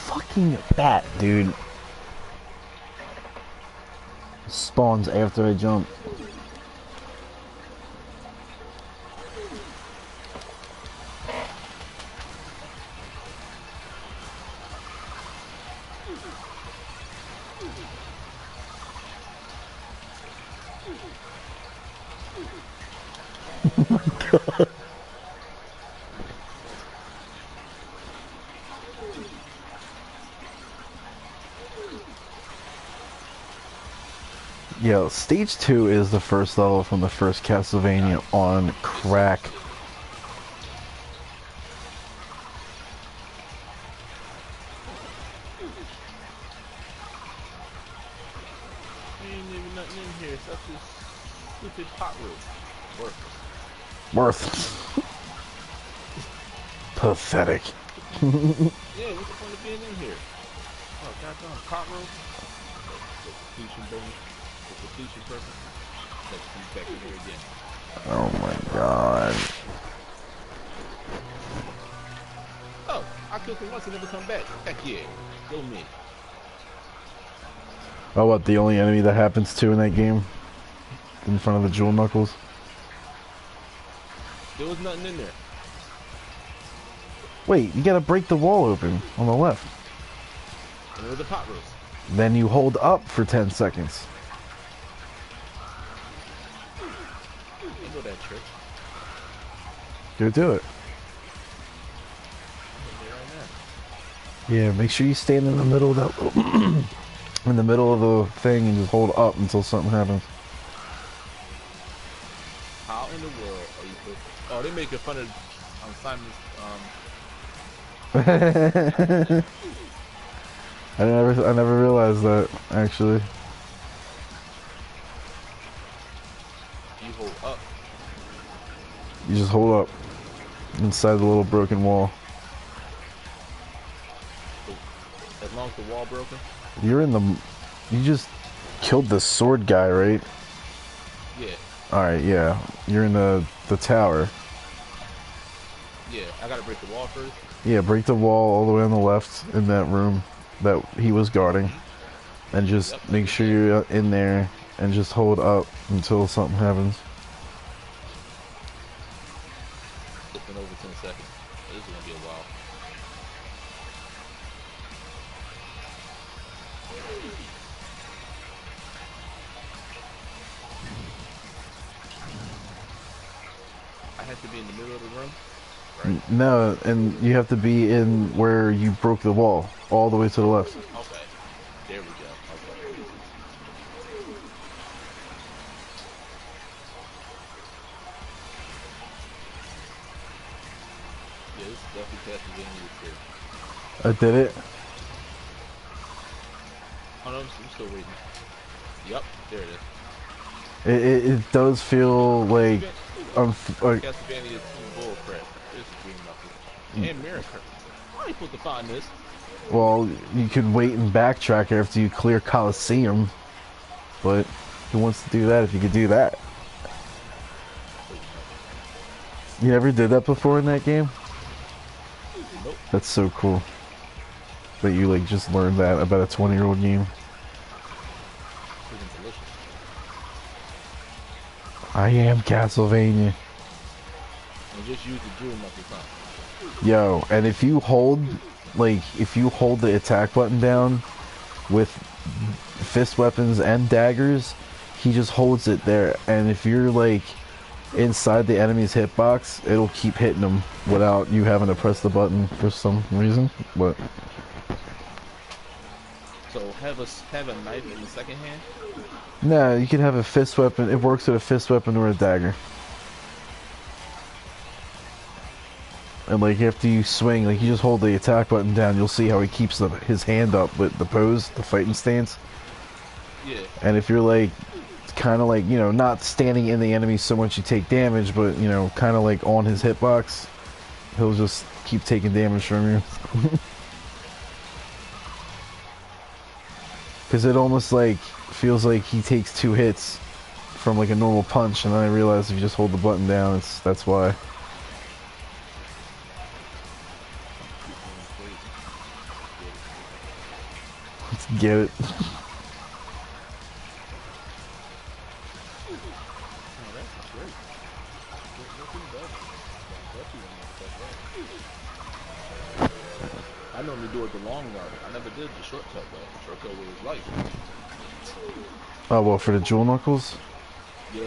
[SPEAKER 1] Fucking bat, dude. Spawns after I jump. Yo, stage 2 is the first level from the first Castlevania on crack.
[SPEAKER 2] Ain't even nothing in here except this stupid pot roof.
[SPEAKER 1] Worthless. Pathetic.
[SPEAKER 2] Yeah, what's the point of being in here? Oh, goddamn, pot roof. The completion bonus. The completion person. Let's come back in here again.
[SPEAKER 1] Oh my god.
[SPEAKER 2] Oh, I killed him once and never come back. Heck yeah. Go me.
[SPEAKER 1] Oh, what, the only enemy that happens to in that game? In front of the jewel knuckles?
[SPEAKER 2] There was nothing in there.
[SPEAKER 1] Wait, you gotta break the wall open on the left.
[SPEAKER 2] And there was a pot roast.
[SPEAKER 1] Then you hold up for 10 seconds.
[SPEAKER 2] I know that trick.
[SPEAKER 1] Go do it.
[SPEAKER 2] I'm in there right now.
[SPEAKER 1] Yeah, make sure you stand in the middle of that little in the middle of the thing and just hold up until something happens.
[SPEAKER 2] How in the world are you put? Oh, they making fun of Simon's
[SPEAKER 1] I never realized that, actually.
[SPEAKER 2] you hold up.
[SPEAKER 1] You just hold up inside the little broken wall.
[SPEAKER 2] As long as the wall broken.
[SPEAKER 1] You're in the... You just killed the sword guy, right?
[SPEAKER 2] Yeah.
[SPEAKER 1] Alright, yeah. You're in the tower.
[SPEAKER 2] Yeah, I gotta break the wall first.
[SPEAKER 1] Yeah, break the wall all the way on the left in that room that he was guarding. And just make sure you're in there and just hold up until something happens.
[SPEAKER 2] It's been over 10 seconds. This is gonna be a while. I have to be in the middle of the room. Right?
[SPEAKER 1] No, and you have to be in where you broke the wall, all the way to the left.
[SPEAKER 2] Okay. There we go. Okay. Yeah, this is definitely Castlevania too.
[SPEAKER 1] I did it.
[SPEAKER 2] Oh no, I'm still waiting. Yep, there it is.
[SPEAKER 1] It does feel like...
[SPEAKER 2] Castlevania 2 bull crap. This is green knuckles. And mirror curtains. How are you supposed to find this?
[SPEAKER 1] Well, you could wait and backtrack after you clear Coliseum. But who wants to do that if you could do that? You never did that before in that game?
[SPEAKER 2] Nope.
[SPEAKER 1] That's so cool. That you like just learned that about a 20-year-old game.
[SPEAKER 2] Freaking delicious.
[SPEAKER 1] I am Castlevania.
[SPEAKER 2] And just use the jewel knuckles, huh?
[SPEAKER 1] Yo, and if you hold, like, if you hold the attack button down with fist weapons and daggers, he just holds it there. And if you're, like, inside the enemy's hitbox, it'll keep hitting them without you having to press the button for some reason. But
[SPEAKER 2] So have a knife in the second hand?
[SPEAKER 1] no, you can have a fist weapon. It works with a fist weapon or a dagger. And like after you swing, like you just hold the attack button down, you'll see how he keeps his hand up with the pose, the fighting stance.
[SPEAKER 2] Yeah.
[SPEAKER 1] And if you're like, kind of like, you know, not standing in the enemy so much you take damage, but you know, kind of like on his hitbox, he'll just keep taking damage from you. Because it almost like feels like he takes 2 hits from like a normal punch, and then I realized if you just hold the button down, that's why. Let's get it.
[SPEAKER 2] I normally do it the long route. I never did the shortcut though. Shortcut was life.
[SPEAKER 1] Oh, well, for the jewel knuckles?
[SPEAKER 2] Yeah.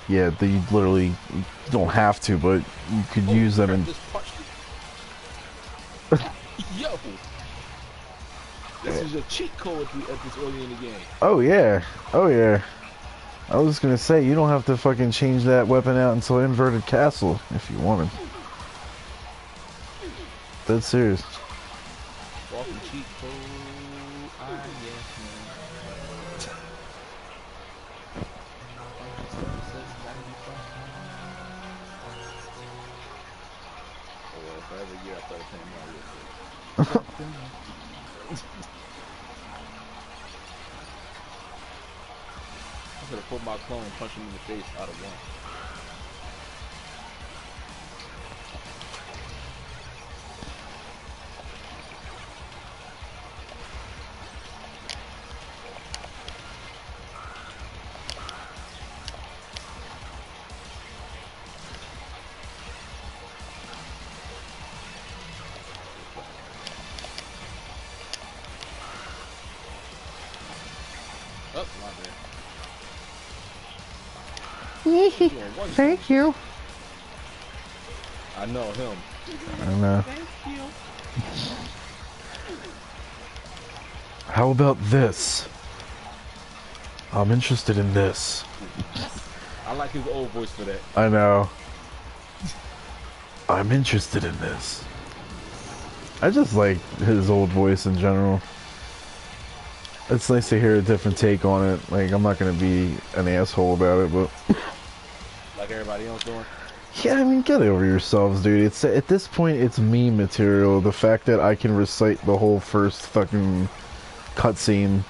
[SPEAKER 1] Yeah, you literally you don't have to, but you could use them in.
[SPEAKER 2] This punch. Yo, this is your cheat code at this early in the game.
[SPEAKER 1] Oh yeah, oh yeah. I was gonna say you don't have to fucking change that weapon out until inverted castle if you wanted. That's serious.
[SPEAKER 2] Walking cheat code. Yes, oh, well, if I ever get up that same I'm gonna put my clone, punch him in the face out of one. Oh, my bad.
[SPEAKER 1] Thank you.
[SPEAKER 2] I know him.
[SPEAKER 1] I know.
[SPEAKER 2] Thank you.
[SPEAKER 1] How about this? I'm interested in this.
[SPEAKER 2] I like his old voice for that.
[SPEAKER 1] I know. I'm interested in this. I just like his old voice in general. It's nice to hear a different take on it. Like, I'm not gonna be an asshole about it, but
[SPEAKER 2] Like everybody else doing.
[SPEAKER 1] yeah, I mean, get over yourselves, dude. It's at this point, it's meme material. The fact that I can recite the whole first fucking cutscene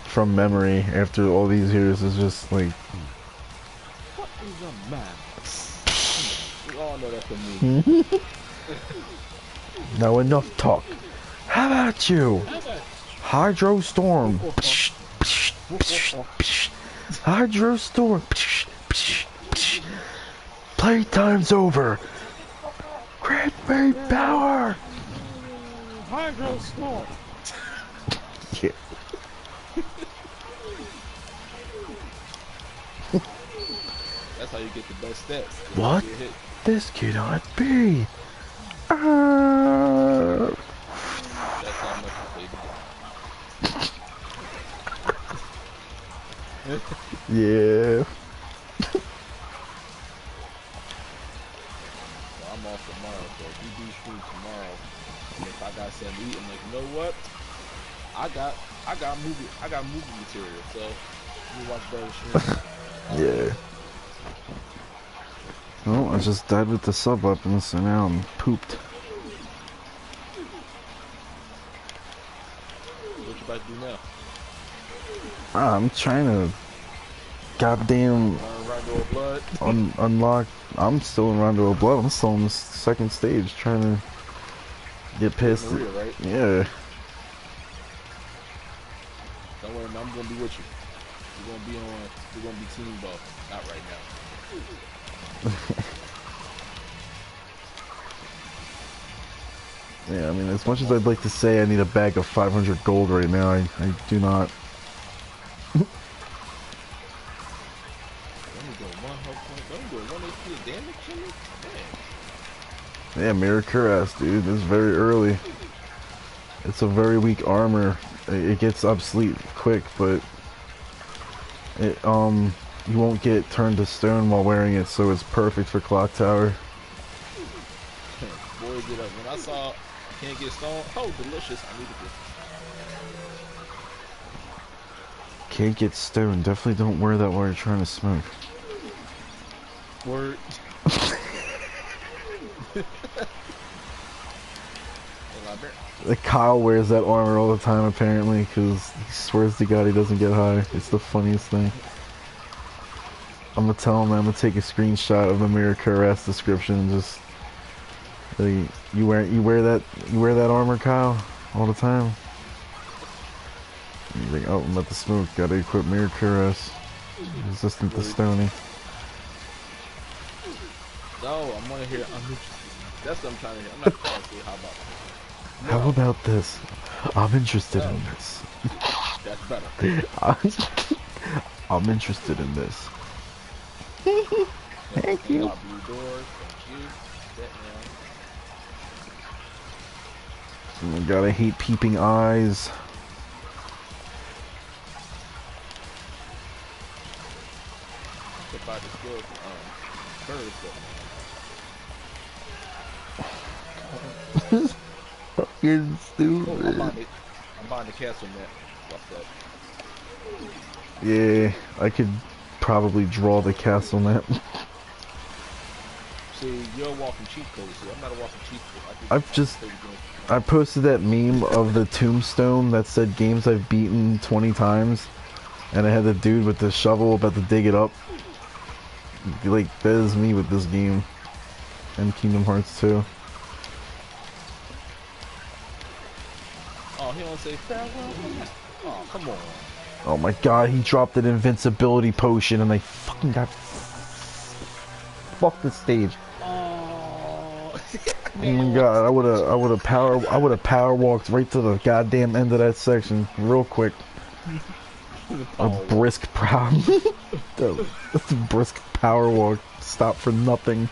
[SPEAKER 1] from memory after all these years is just like.
[SPEAKER 2] What is a man? We all know that's a meme.
[SPEAKER 1] Now enough talk. How about you? Hydro Storm. Hydro Storm. Playtime's over. Great Bay Power.
[SPEAKER 2] Hydro Storm.
[SPEAKER 1] Yeah.
[SPEAKER 2] That's how you get the best stats.
[SPEAKER 1] What?
[SPEAKER 2] You get hit.
[SPEAKER 1] This cannot be.
[SPEAKER 2] That's how much you played the game.
[SPEAKER 1] Yeah.
[SPEAKER 2] So I'm off tomorrow, so if you do stream tomorrow, and if I got something to eat, I'm like, you know what? I got movie material, so let me watch better stream.
[SPEAKER 1] Yeah. Oh, I just died with the sub weapon, so now I'm pooped.
[SPEAKER 2] What you about to do now?
[SPEAKER 1] I'm trying to goddamn
[SPEAKER 2] Rondo of Blood.
[SPEAKER 1] unlock. I'm still in Rondo of Blood. I'm still on the second stage trying to get past
[SPEAKER 2] Maria,
[SPEAKER 1] it.
[SPEAKER 2] right?
[SPEAKER 1] Yeah.
[SPEAKER 2] Don't worry, man, I'm gonna be with you. We're gonna be team ball. Not right now.
[SPEAKER 1] Yeah, I mean, as much as I'd like to say I need a bag of 500 gold right now, I do not.
[SPEAKER 2] Let me go 1 health point. Let me go 1 HP of damage to me? Man.
[SPEAKER 1] Yeah, Mirror Cuirass, dude. This is very early. It's a very weak armor. It gets obsolete quick, but it you won't get turned to stone while wearing it, so it's perfect for Clock Tower.
[SPEAKER 2] Boy, get up. When I saw can't get stone, oh delicious. I needed this.
[SPEAKER 1] Can't get stone. Definitely don't wear that while you're trying to smoke.
[SPEAKER 2] Word.
[SPEAKER 1] Like Kyle wears that armor all the time apparently, because he swears to God he doesn't get high. It's the funniest thing. I'm gonna tell him, I'm gonna take a screenshot of the Mirror Cuirass description and just like, you wear that armor, Kyle, all the time. And he's like, oh, I'm about to smoke. Gotta equip Mirror Cuirass. Resistant to Stony.
[SPEAKER 2] No, I'm gonna hear. That's what I'm trying to hear. I'm not trying to say how about. No.
[SPEAKER 1] How about this? I'm interested in this.
[SPEAKER 2] That's better.
[SPEAKER 1] I'm interested in this. Thank you.
[SPEAKER 2] Blue doors. Thank you. That now.
[SPEAKER 1] Oh my god, I hate peeping eyes.
[SPEAKER 2] I could buy this girl birds though.
[SPEAKER 1] Fucking
[SPEAKER 2] Oh,
[SPEAKER 1] stupid.
[SPEAKER 2] I'm buying the castle net. What's up?
[SPEAKER 1] Yeah, I could probably draw the castle map.
[SPEAKER 2] See, you're a walking cheat code. See, I'm not a walking cheat code.
[SPEAKER 1] I posted that meme of the tombstone that said games I've beaten 20 times, and I had the dude with the shovel about to dig it up. Like, that is me with this game. And Kingdom Hearts 2.
[SPEAKER 2] Oh, he don't say farewell. Oh, come on.
[SPEAKER 1] Oh my god, he dropped an invincibility potion and I fucking got... Fuck this stage.
[SPEAKER 2] Oh.
[SPEAKER 1] Oh my god, I would've power walked right to the goddamn end of that section real quick. A brisk power a brisk power walk, stop for nothing.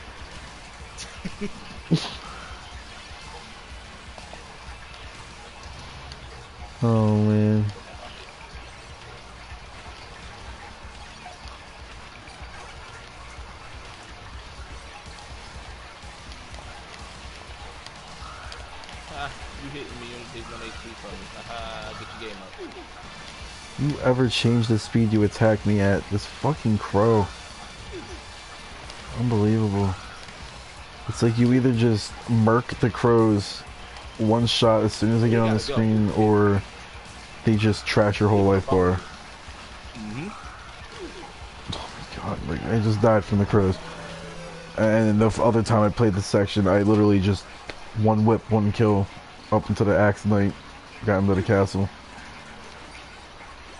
[SPEAKER 1] Oh man.
[SPEAKER 2] You hitting me, you only take 1 HP from me. Haha, get your game up.
[SPEAKER 1] You ever change the speed you attack me at? This fucking crow. Unbelievable. It's like you either just murk the crows one shot as soon as they get on the screen, or they just trash your whole life bar. Oh my god, like, I just died from the crows. And the other time I played this section, I literally just one whip, one kill up into the Axe Knight, got into the castle.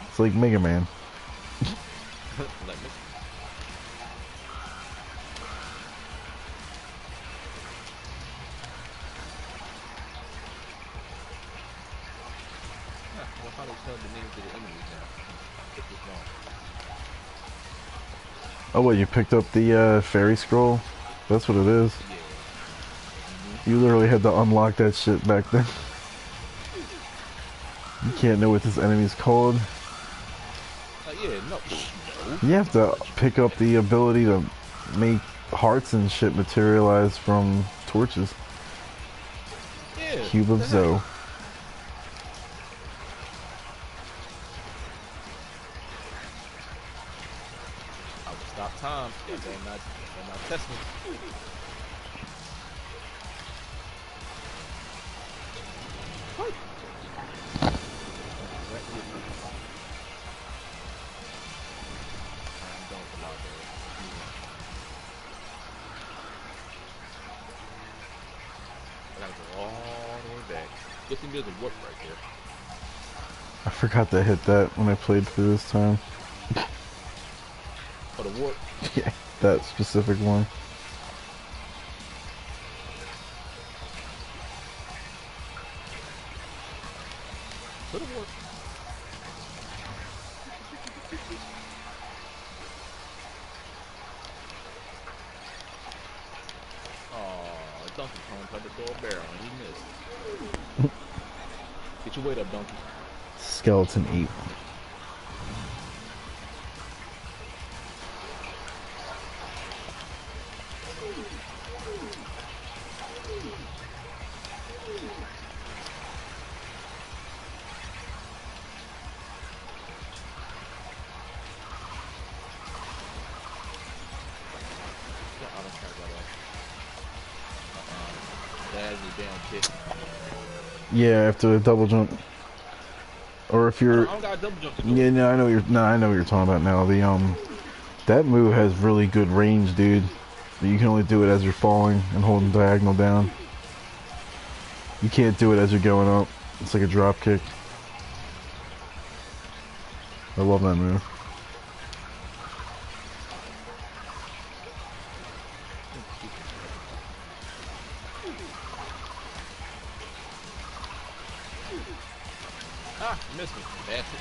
[SPEAKER 1] It's like Mega Man. Oh, what, you picked up the fairy scroll? That's what it is. You literally had to unlock that shit back then. You can't know what this enemy's called. You have to pick up the ability to make hearts and shit materialize from torches. Cube of Zoe.
[SPEAKER 2] Stop time. They're not testing. What? I gotta go all the way back. Good thing there's a warp right there.
[SPEAKER 1] I forgot to hit that when I played through this time.
[SPEAKER 2] Oh, the warp?
[SPEAKER 1] Yeah, that specific one.
[SPEAKER 2] Put a warp. Oh, Donkey Kong tried to throw a barrel and he missed. Get your weight up, Donkey.
[SPEAKER 1] Skeleton 8. Yeah, after a double jump. Or if you're...
[SPEAKER 2] I don't got a double jump to do.
[SPEAKER 1] Yeah, no, I know what you're talking about now. That move has really good range, dude. You can only do it as you're falling and holding diagonal down. You can't do it as you're going up. It's like a drop kick. I love that move.
[SPEAKER 2] Ah, you missed me, bastard.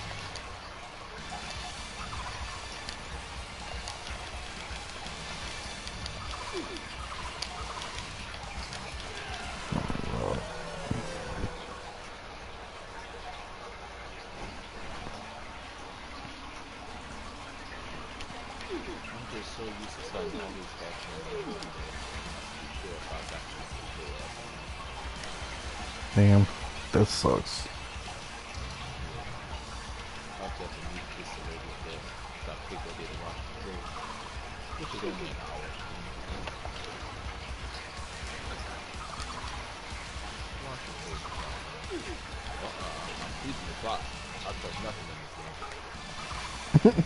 [SPEAKER 1] Damn, that sucks.
[SPEAKER 2] I'll just have to meet this lady up there. So I pick up here to watch the road. Which is only an hour. Watch the road. I'm beating the clock. I trust nothing in this game.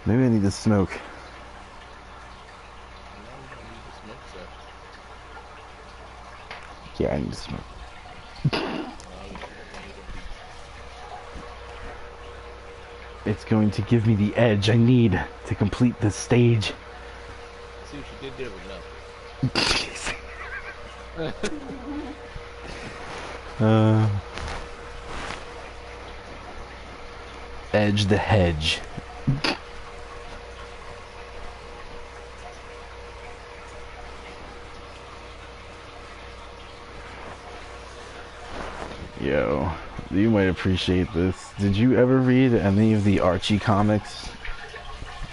[SPEAKER 1] Maybe I need to smoke. Yeah, I need to smoke. It's going to give me the edge I need to complete this stage.
[SPEAKER 2] See what you did there with nothing.
[SPEAKER 1] Edge the hedge. Yo, you might appreciate this. Did you ever read any of the Archie comics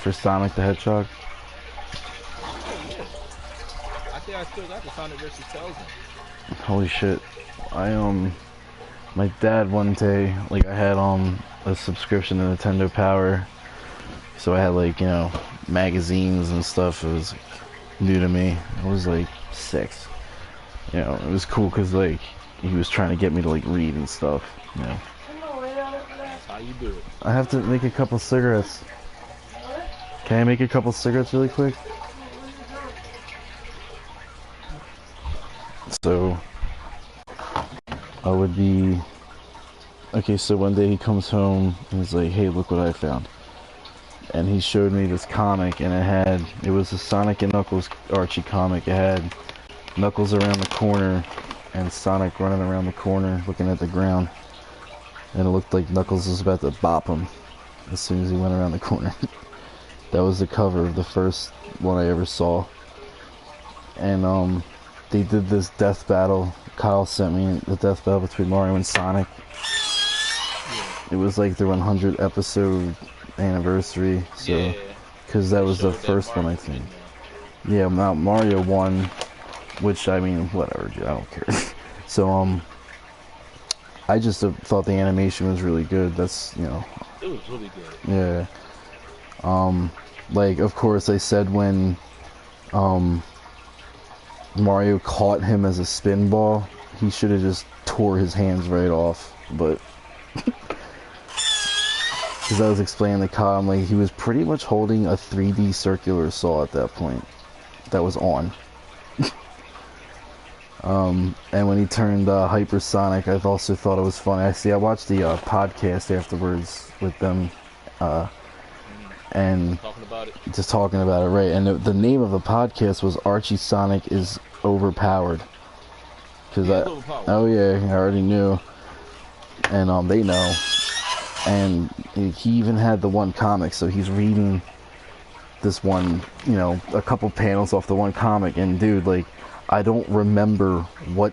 [SPEAKER 1] for Sonic the Hedgehog?
[SPEAKER 2] Oh, yeah. I think I still got the Sonic vs. Tails.
[SPEAKER 1] Holy shit. My dad one day, like, I had a subscription to Nintendo Power, so I had, like, you know, magazines and stuff. It was new to me. I was like 6. You know, it was cool because, like, he was trying to get me to, like, read and stuff, you know.
[SPEAKER 2] That's how you do it.
[SPEAKER 1] I have to make a couple cigarettes. Can I make a couple cigarettes really quick? So, I would be... Okay, so one day he comes home and he's like, hey, look what I found. And he showed me this comic, and it was a Sonic and Knuckles Archie comic. It had Knuckles around the corner and Sonic running around the corner looking at the ground. And it looked like Knuckles was about to bop him as soon as he went around the corner. That was the cover of the first one I ever saw. And they did this death battle. Kyle sent me the death battle between Mario and Sonic. It was like their 100th episode anniversary, so because that was the first one, I think. Yeah, Mario won, which, I mean, whatever, dude, I don't care. So I just thought the animation was really good. That's, you know,
[SPEAKER 2] it was really good.
[SPEAKER 1] Yeah. Like, of course, I said when Mario caught him as a spin ball, he should have just tore his hands right off, but because I was explaining the com, like, he was pretty much holding a 3D circular saw at that point that was on. And when he turned hypersonic, I also thought it was funny. I watched the podcast afterwards with them, and
[SPEAKER 2] talking about it.
[SPEAKER 1] Just talking about it, right? And the name of the podcast was Archie Sonic is Overpowered. Cause oh yeah, I already knew, and they know. And he even had the one comic, so he's reading this one, you know, a couple panels off the one comic, and dude, like, I don't remember what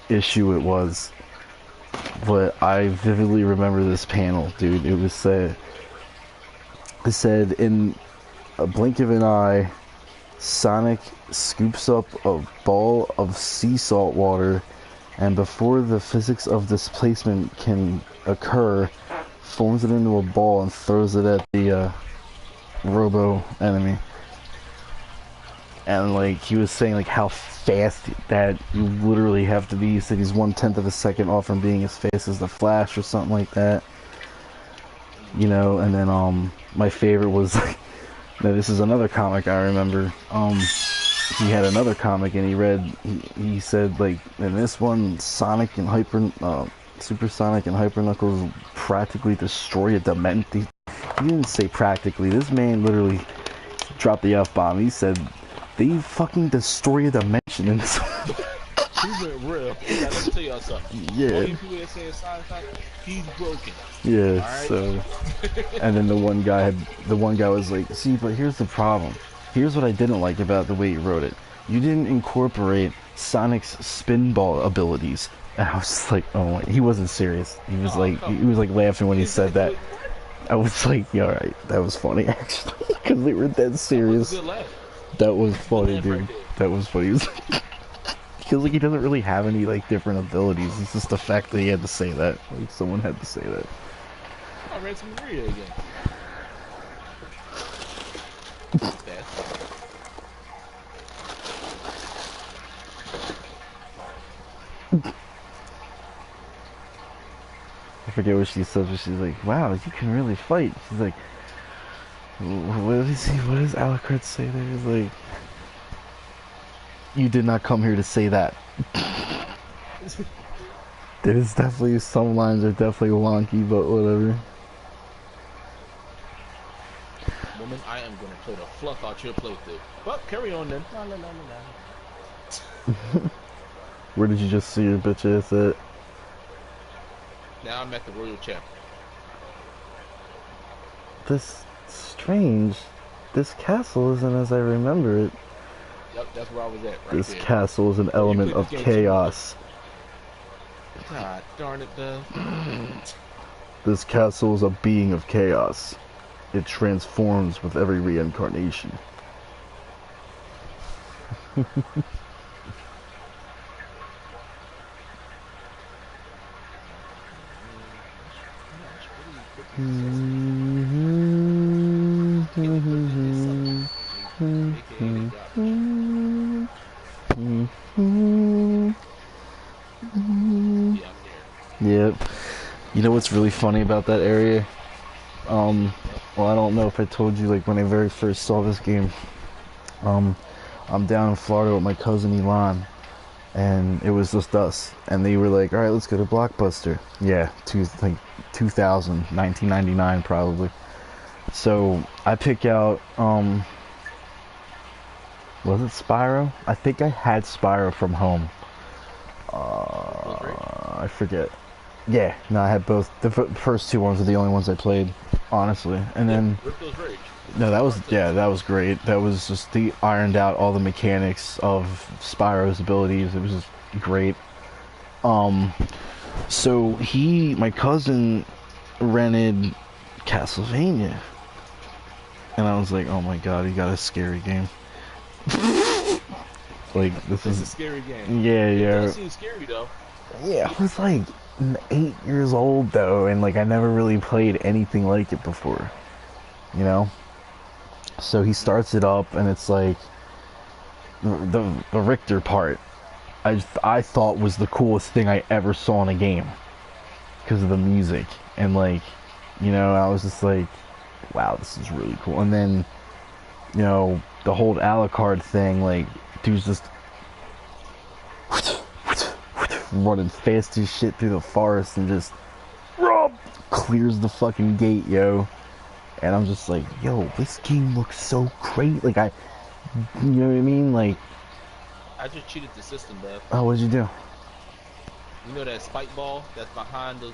[SPEAKER 1] issue it was, but I vividly remember this panel, dude. It said in a blink of an eye, Sonic scoops up a ball of sea salt water, and before the physics of displacement can occur, forms it into a ball and throws it at the robo enemy. And, like, he was saying, like, how fast that you literally have to be. He said he's 1/10 of a second off from being as fast as the Flash or something like that. You know, and then my favorite was, like, now this is another comic I remember. he had another comic and he said like in this one Sonic and Super Sonic and Hyper Knuckles practically destroy a dimension. He didn't say practically. This man literally dropped the F-bomb. He said they fucking destroy a dimension in this one.
[SPEAKER 2] He went real. Let me tell y'all something.
[SPEAKER 1] Yeah.
[SPEAKER 2] All you people that say Sonic, he's broken.
[SPEAKER 1] Yeah,
[SPEAKER 2] right?
[SPEAKER 1] so and then the one guy was like, see, but here's the problem. Here's what I didn't like about the way you wrote it. You didn't incorporate Sonic's spinball abilities. And I was like, oh my, he wasn't serious. He was he was like laughing when he said that. I was like, yeah, alright, that was funny actually. Because they were dead serious. That was funny, dude. That was funny. Because like he doesn't really have any like different abilities. It's just the fact that he had to say that. Like someone had to say that.
[SPEAKER 2] I read some Maria again.
[SPEAKER 1] I forget what she says, but she's like, wow, you can really fight. She's like, what does Alucard say there? He's like, you did not come here to say that. There's definitely, some lines are definitely wonky, but whatever.
[SPEAKER 2] Woman, I am going to play the fluff out your playthrough. Well, carry on then. La, la, la, la.
[SPEAKER 1] Where did you just see your bitch ass at?
[SPEAKER 2] Now I'm at the Royal Chapel.
[SPEAKER 1] This strange. This castle isn't as I remember it.
[SPEAKER 2] Yep, that's where I was at. Right
[SPEAKER 1] this
[SPEAKER 2] there.
[SPEAKER 1] castle is an element of chaos.
[SPEAKER 2] God darn it, Beth.
[SPEAKER 1] This castle is a being of chaos. It transforms with every reincarnation. Yep. You know what's really funny about that area? Well, I don't know if I told you, like, when I very first saw this game, I'm down in Florida with my cousin Elon, and it was just us, and they were like, alright, let's go to Blockbuster. Yeah, 2000, 1999 probably. So, I pick out, was it Spyro? I think I had Spyro from home. I forget. Yeah, no, I had both. The first two ones are the only ones I played, honestly. And then, no, that was great. That was just, they ironed out all the mechanics of Spyro's abilities. It was just great. So my cousin rented Castlevania, and I was like, oh my god, he got a scary game. Like, this is
[SPEAKER 2] a scary game.
[SPEAKER 1] Yeah.
[SPEAKER 2] It does seem scary though.
[SPEAKER 1] Yeah, I was like 8 years old though, and like I never really played anything like it before, you know. So he starts it up, and it's like the Richter part. I thought was the coolest thing I ever saw in a game because of the music, and like, you know, I was just like, wow, this is really cool. And then, you know, the whole Alucard thing, like, dude's just running fast as shit through the forest and just clears the fucking gate, yo. And I'm just like, yo, this game looks so great. Like, you know what I mean? Like,
[SPEAKER 2] I just cheated the system, bro.
[SPEAKER 1] oh, what did you do?
[SPEAKER 2] You know that spike ball that's behind the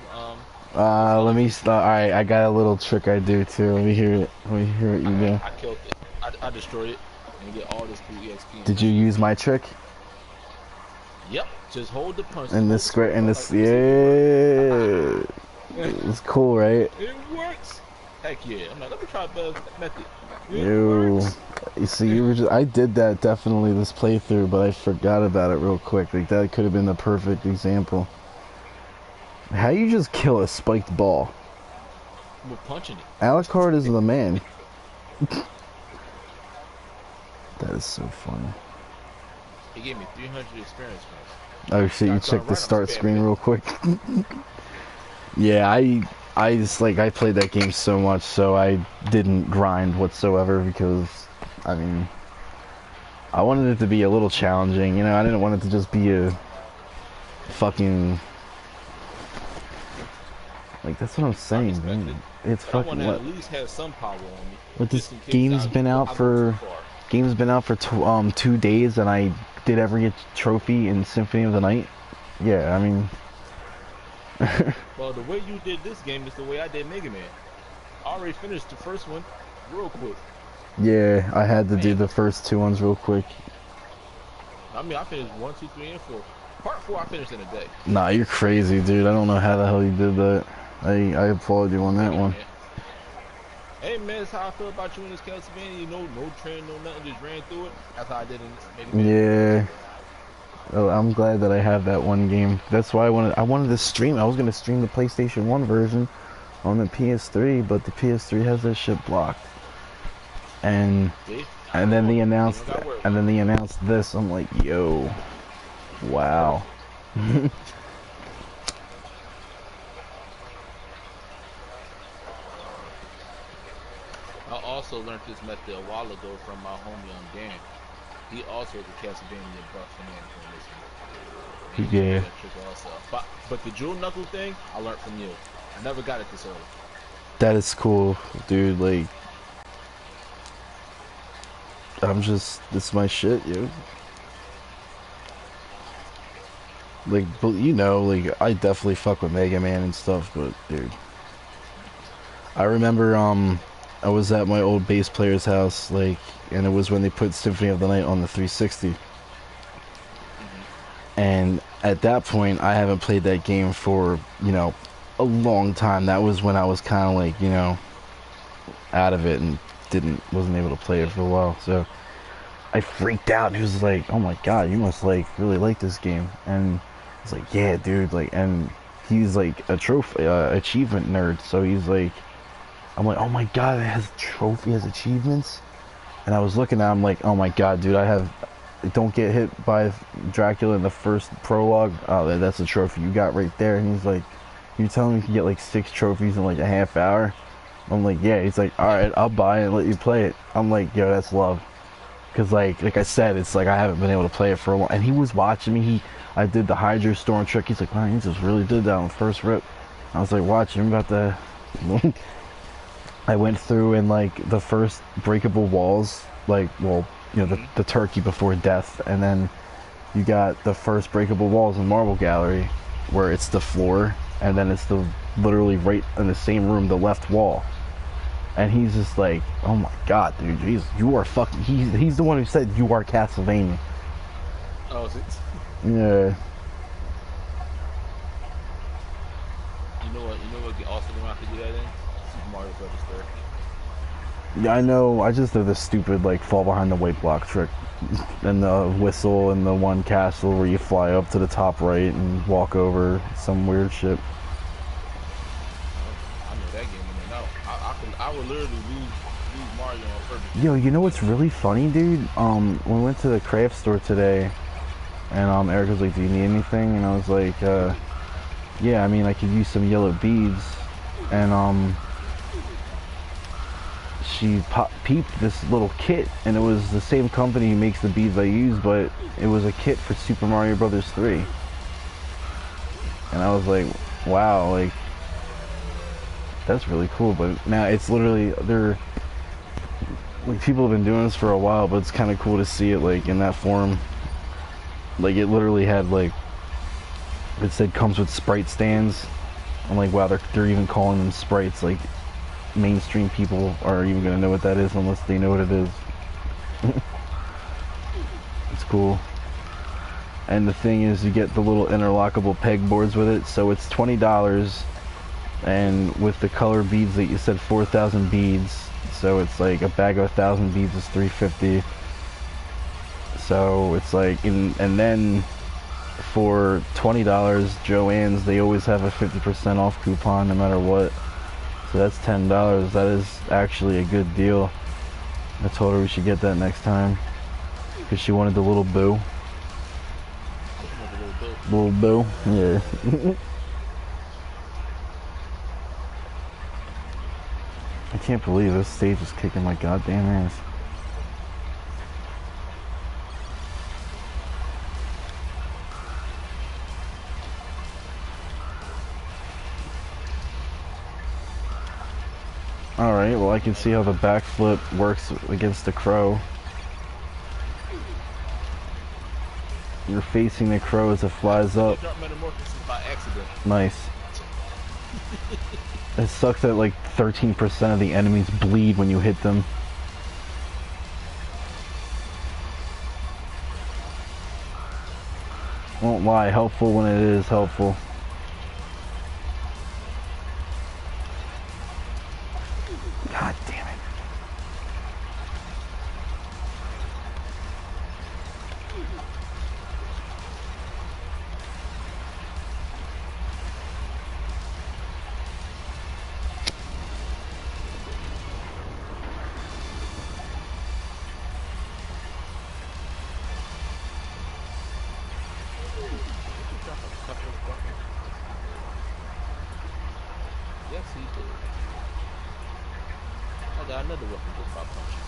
[SPEAKER 1] let me alright, I got a little trick I do too. Let me hear it. Let me hear what you do.
[SPEAKER 2] I killed it. I destroyed it and get all this cool EXP.
[SPEAKER 1] Did you use my trick?
[SPEAKER 2] Yep. Just hold the punch.
[SPEAKER 1] And this square, and this, yeah. It's cool, right?
[SPEAKER 2] It works. Heck yeah. I'm like, let me try the method.
[SPEAKER 1] You see, you were just, I did that definitely this playthrough, but I forgot about it real quick. Like, that could have been the perfect example. How you just kill a spiked ball?
[SPEAKER 2] We're punching it.
[SPEAKER 1] Alucard is the man. That is so funny.
[SPEAKER 2] He gave me 300 experience points.
[SPEAKER 1] Oh shit, you checked the start screen real quick. Yeah, I just, like, I played that game so much, so I didn't grind whatsoever because, I mean, I wanted it to be a little challenging, you know. I didn't want it to just be a fucking like. That's what I'm
[SPEAKER 2] I
[SPEAKER 1] saying,
[SPEAKER 2] respect
[SPEAKER 1] man.
[SPEAKER 2] it.
[SPEAKER 1] It's
[SPEAKER 2] But I want
[SPEAKER 1] fucking
[SPEAKER 2] to
[SPEAKER 1] what?
[SPEAKER 2] at least have some power on me,
[SPEAKER 1] But this
[SPEAKER 2] just in case
[SPEAKER 1] game's been out
[SPEAKER 2] I go too
[SPEAKER 1] for
[SPEAKER 2] far.
[SPEAKER 1] 2 days, and I did every trophy in Symphony of the Night. Yeah, I mean,
[SPEAKER 2] Well, the way you did this game is the way I did Mega Man. I already finished the first one real quick.
[SPEAKER 1] yeah, I had to do
[SPEAKER 2] Man,
[SPEAKER 1] the first 2 ones real quick.
[SPEAKER 2] I mean, I finished 1, 2, 3, and 4. Part 4 I finished in a day.
[SPEAKER 1] Nah, you're crazy, dude. I don't know how the hell you did that. I applaud you on that
[SPEAKER 2] Mega
[SPEAKER 1] one.
[SPEAKER 2] Man. Hey man, that's how I feel about you in this Castlevania. You know, no train, no nothing, just ran through it. That's how I did in Mega Man.
[SPEAKER 1] Yeah. Oh, I'm glad that I have that one game. That's why I wanted to stream. I was gonna stream the PlayStation 1 version on the PS3, but the PS3 has that shit blocked. And
[SPEAKER 2] See?
[SPEAKER 1] and then they
[SPEAKER 2] You
[SPEAKER 1] announced
[SPEAKER 2] don't gotta worry
[SPEAKER 1] and
[SPEAKER 2] about
[SPEAKER 1] then they announced this. I'm like, yo, wow.
[SPEAKER 2] I also learned this method a while ago from my homie on Dan. He also is a Castlevania buff fanatic on this one. And he showed me
[SPEAKER 1] Yeah,
[SPEAKER 2] that trick also. But the jewel knuckle thing, I learned from you. I never got it this early.
[SPEAKER 1] that is cool, dude. Like, this is my shit, yo. Like, but you know, like I definitely fuck with Mega Man and stuff, but dude, I remember I was at my old bass player's house, like, and it was when they put Symphony of the Night on the 360. And at that point, I haven't played that game for, you know, a long time. That was when I was kind of like, you know, out of it and wasn't able to play it for a while. So I freaked out. He was like, "Oh my god, you must like really like this game." And I was like, "Yeah, dude." Like, and he's like a trophy achievement nerd. So he's like, I'm like, "Oh my god, it has a trophy, it has achievements." And I was looking at him like, "Oh my god, dude, don't get hit by Dracula in the first prologue. Oh, that's a trophy you got right there." And he's like, "You're telling me you can get like 6 trophies in like a half hour?" I'm like, "Yeah." He's like, "All right, I'll buy it and let you play it." I'm like, "Yo, that's love." Because like I said, it's like I haven't been able to play it for a while. And he was watching me. I did the Hydra Storm trick. He's like, "Man, you just really did that on the first rip." I was like, "Watch, I'm about to." I went through and like the first breakable walls, like, well, you know, the turkey before death, and then you got the first breakable walls in Marble Gallery, where it's the floor, and then it's the literally right in the same room, the left wall. And he's just like, "Oh my god, dude, you are fucking." He's the one who said you are Castlevania.
[SPEAKER 2] Oh, is it?
[SPEAKER 1] Yeah.
[SPEAKER 2] You know what? You know what? Also, gonna have to do that in Super Mario Brothers 3.
[SPEAKER 1] Yeah, I know. I just did the stupid like fall behind the weight block trick, and the whistle, and the one castle where you fly up to the top right and walk over some weird shit.
[SPEAKER 2] I know that game in and out. I would literally lose Mario on purpose.
[SPEAKER 1] Yo, you know what's really funny, dude? We went to the craft store today, and Eric was like, "Do you need anything?" And I was like, "Yeah, I mean, I could use some yellow beads." And she peeped this little kit, and it was the same company who makes the beads I use, but it was a kit for Super Mario Brothers 3. And I was like, "Wow, like that's really cool." But now it's literally like people have been doing this for a while, but it's kind of cool to see it like in that form. Like it literally had like it said comes with sprite stands. I'm like, wow, they're even calling them sprites. Like mainstream people are even gonna know what that is unless they know what it is. It's cool. And the thing is, you get the little interlockable pegboards with it, so it's $20. And with the color beads that you said 4,000 beads, so it's like a bag of 1,000 beads is $3.50. So it's like, and then for $20, Joann's, they always have a 50% off coupon no matter what. So that's $10. That is actually a good deal. I told her we should get that next time because she wanted the little boo. Little boo, yeah. I can't believe this stage is kicking my goddamn ass. Alright, well I can see how the backflip works against the crow. You're facing the crow as it flies up.
[SPEAKER 2] Dark Metamorphosis by accident.
[SPEAKER 1] Nice. It sucks that like 13% of the enemies bleed when you hit them. Won't lie, helpful when it is helpful. God damn it.
[SPEAKER 2] Yes, he did. I got another weapon just by punching.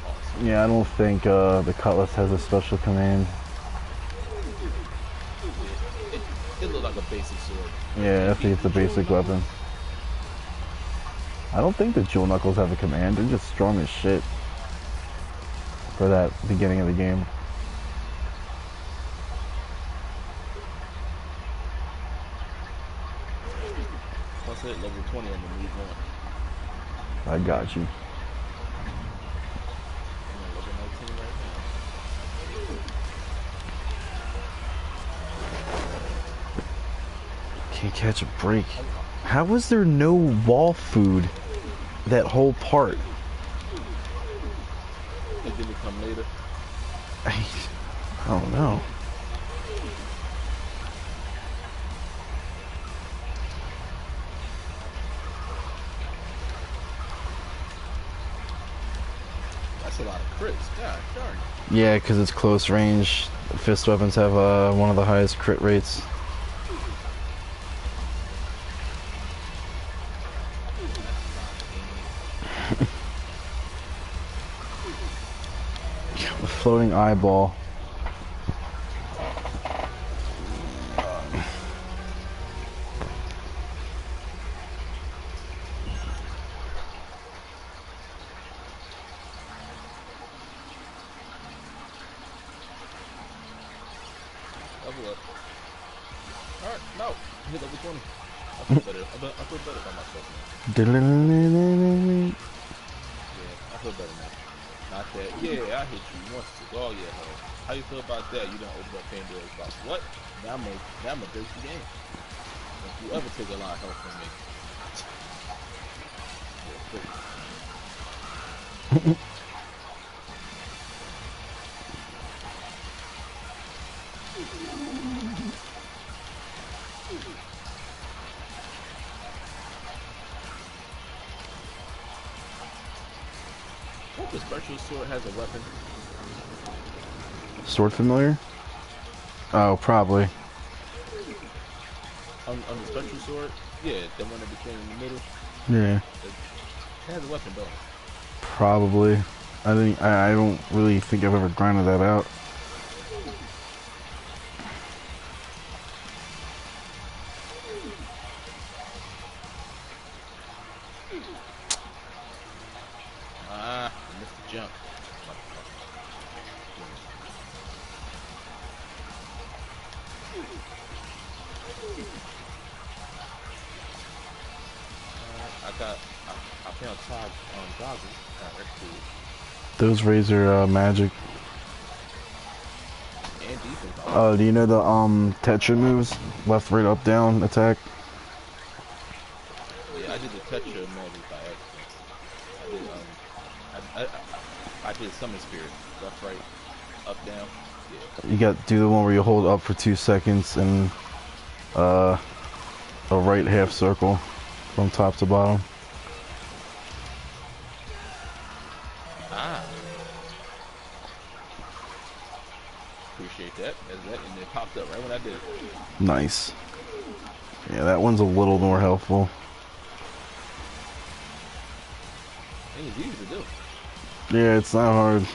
[SPEAKER 2] Awesome.
[SPEAKER 1] Yeah, I don't think the Cutlass has a special command.
[SPEAKER 2] It looked like a basic sword.
[SPEAKER 1] Yeah, I think it's a basic weapon. I don't think the Jewel Knuckles have a command. They're just strong as shit for that beginning of the game.
[SPEAKER 2] Once I hit level 20, I'm gonna move on.
[SPEAKER 1] I got you.
[SPEAKER 2] I'm at level 19 right now.
[SPEAKER 1] Can't catch a break. How was there no wall food that whole part?
[SPEAKER 2] It didn't come later.
[SPEAKER 1] I don't know.
[SPEAKER 2] That's a lot of crits. God darn.
[SPEAKER 1] Yeah, because it's close range. Fist weapons have one of the highest crit rates. The floating eyeball.
[SPEAKER 2] Level up. Alright, no. Hit level 20. I feel better. I feel better about myself now. Yeah, I feel better now. Not that. Yeah, I hit you once. Oh yeah, no. How you feel about that? You don't open up Pandora's box. What? Now I'm a dirty game. If you ever take a lot of help from me. Yeah, please. What the special sword has a weapon?
[SPEAKER 1] Sword familiar? Oh, probably.
[SPEAKER 2] On the special sword? Yeah, the one that became in the middle.
[SPEAKER 1] Yeah.
[SPEAKER 2] It has a weapon though.
[SPEAKER 1] Probably. I don't really think I've ever grinded that out.
[SPEAKER 2] Ah, I missed the jump. I found Todd goggles. That's cool.
[SPEAKER 1] Those razor magic.
[SPEAKER 2] And defense.
[SPEAKER 1] Do you know the Tetra moves? Left, right, up, down, attack?
[SPEAKER 2] Yeah, I did the Tetra magic by accident. I did Summon Spirit. Left, right, up, down. Yeah.
[SPEAKER 1] You got do the one where you hold up for 2 seconds and a right half circle from top to bottom.
[SPEAKER 2] Ah. Appreciate that. And it popped up right when I did it.
[SPEAKER 1] Nice. Yeah, that one's a little more helpful.
[SPEAKER 2] I think it's easy to do.
[SPEAKER 1] Yeah, it's not hard.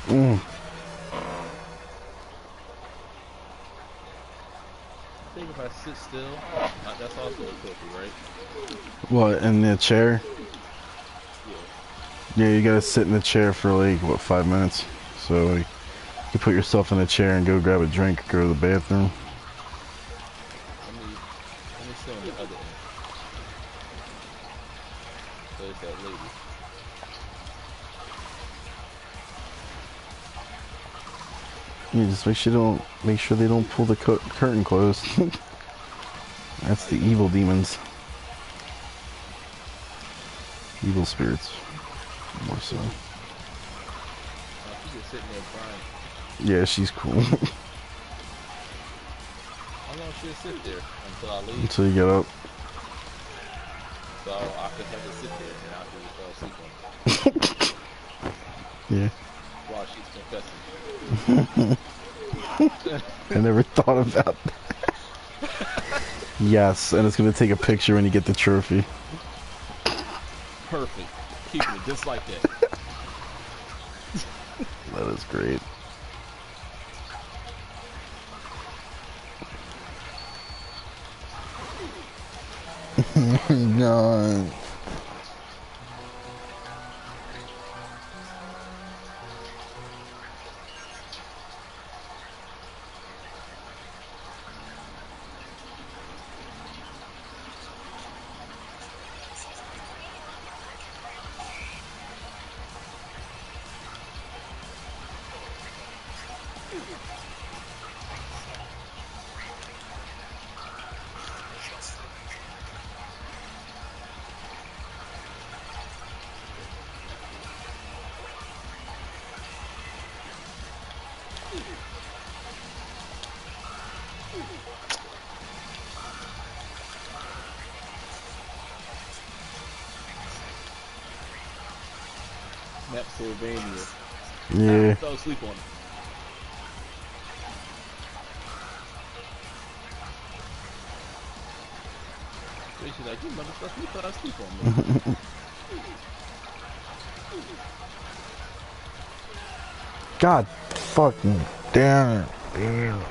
[SPEAKER 1] Mm.
[SPEAKER 2] I think if I sit still, that's also a trophy, right?
[SPEAKER 1] What, in the chair?
[SPEAKER 2] Yeah.
[SPEAKER 1] Yeah, you gotta sit in the chair for like, what, 5 minutes? So, like, you put yourself in the chair and go grab a drink, go to the bathroom.
[SPEAKER 2] Let me sit on the other end. There's that lady.
[SPEAKER 1] Yeah, just make sure they don't pull the curtain closed. That's the evil demons. Evil spirits, more so.
[SPEAKER 2] She's just sitting there crying.
[SPEAKER 1] Yeah, she's cool.
[SPEAKER 2] How long should it sit there until I leave?
[SPEAKER 1] Until you get up.
[SPEAKER 2] So I could have it sit there and I could just fall asleep on it.
[SPEAKER 1] Yeah.
[SPEAKER 2] While she's confessing.
[SPEAKER 1] I never thought about that. Yes, and it's gonna take a picture when you get the trophy.
[SPEAKER 2] Perfect. Keeping it just like that.
[SPEAKER 1] That is great. God.
[SPEAKER 2] Castlevania.
[SPEAKER 1] Yeah.
[SPEAKER 2] I fell asleep on it. She's like, you motherfucker, you fell asleep on me.
[SPEAKER 1] God fucking damn it. Damn.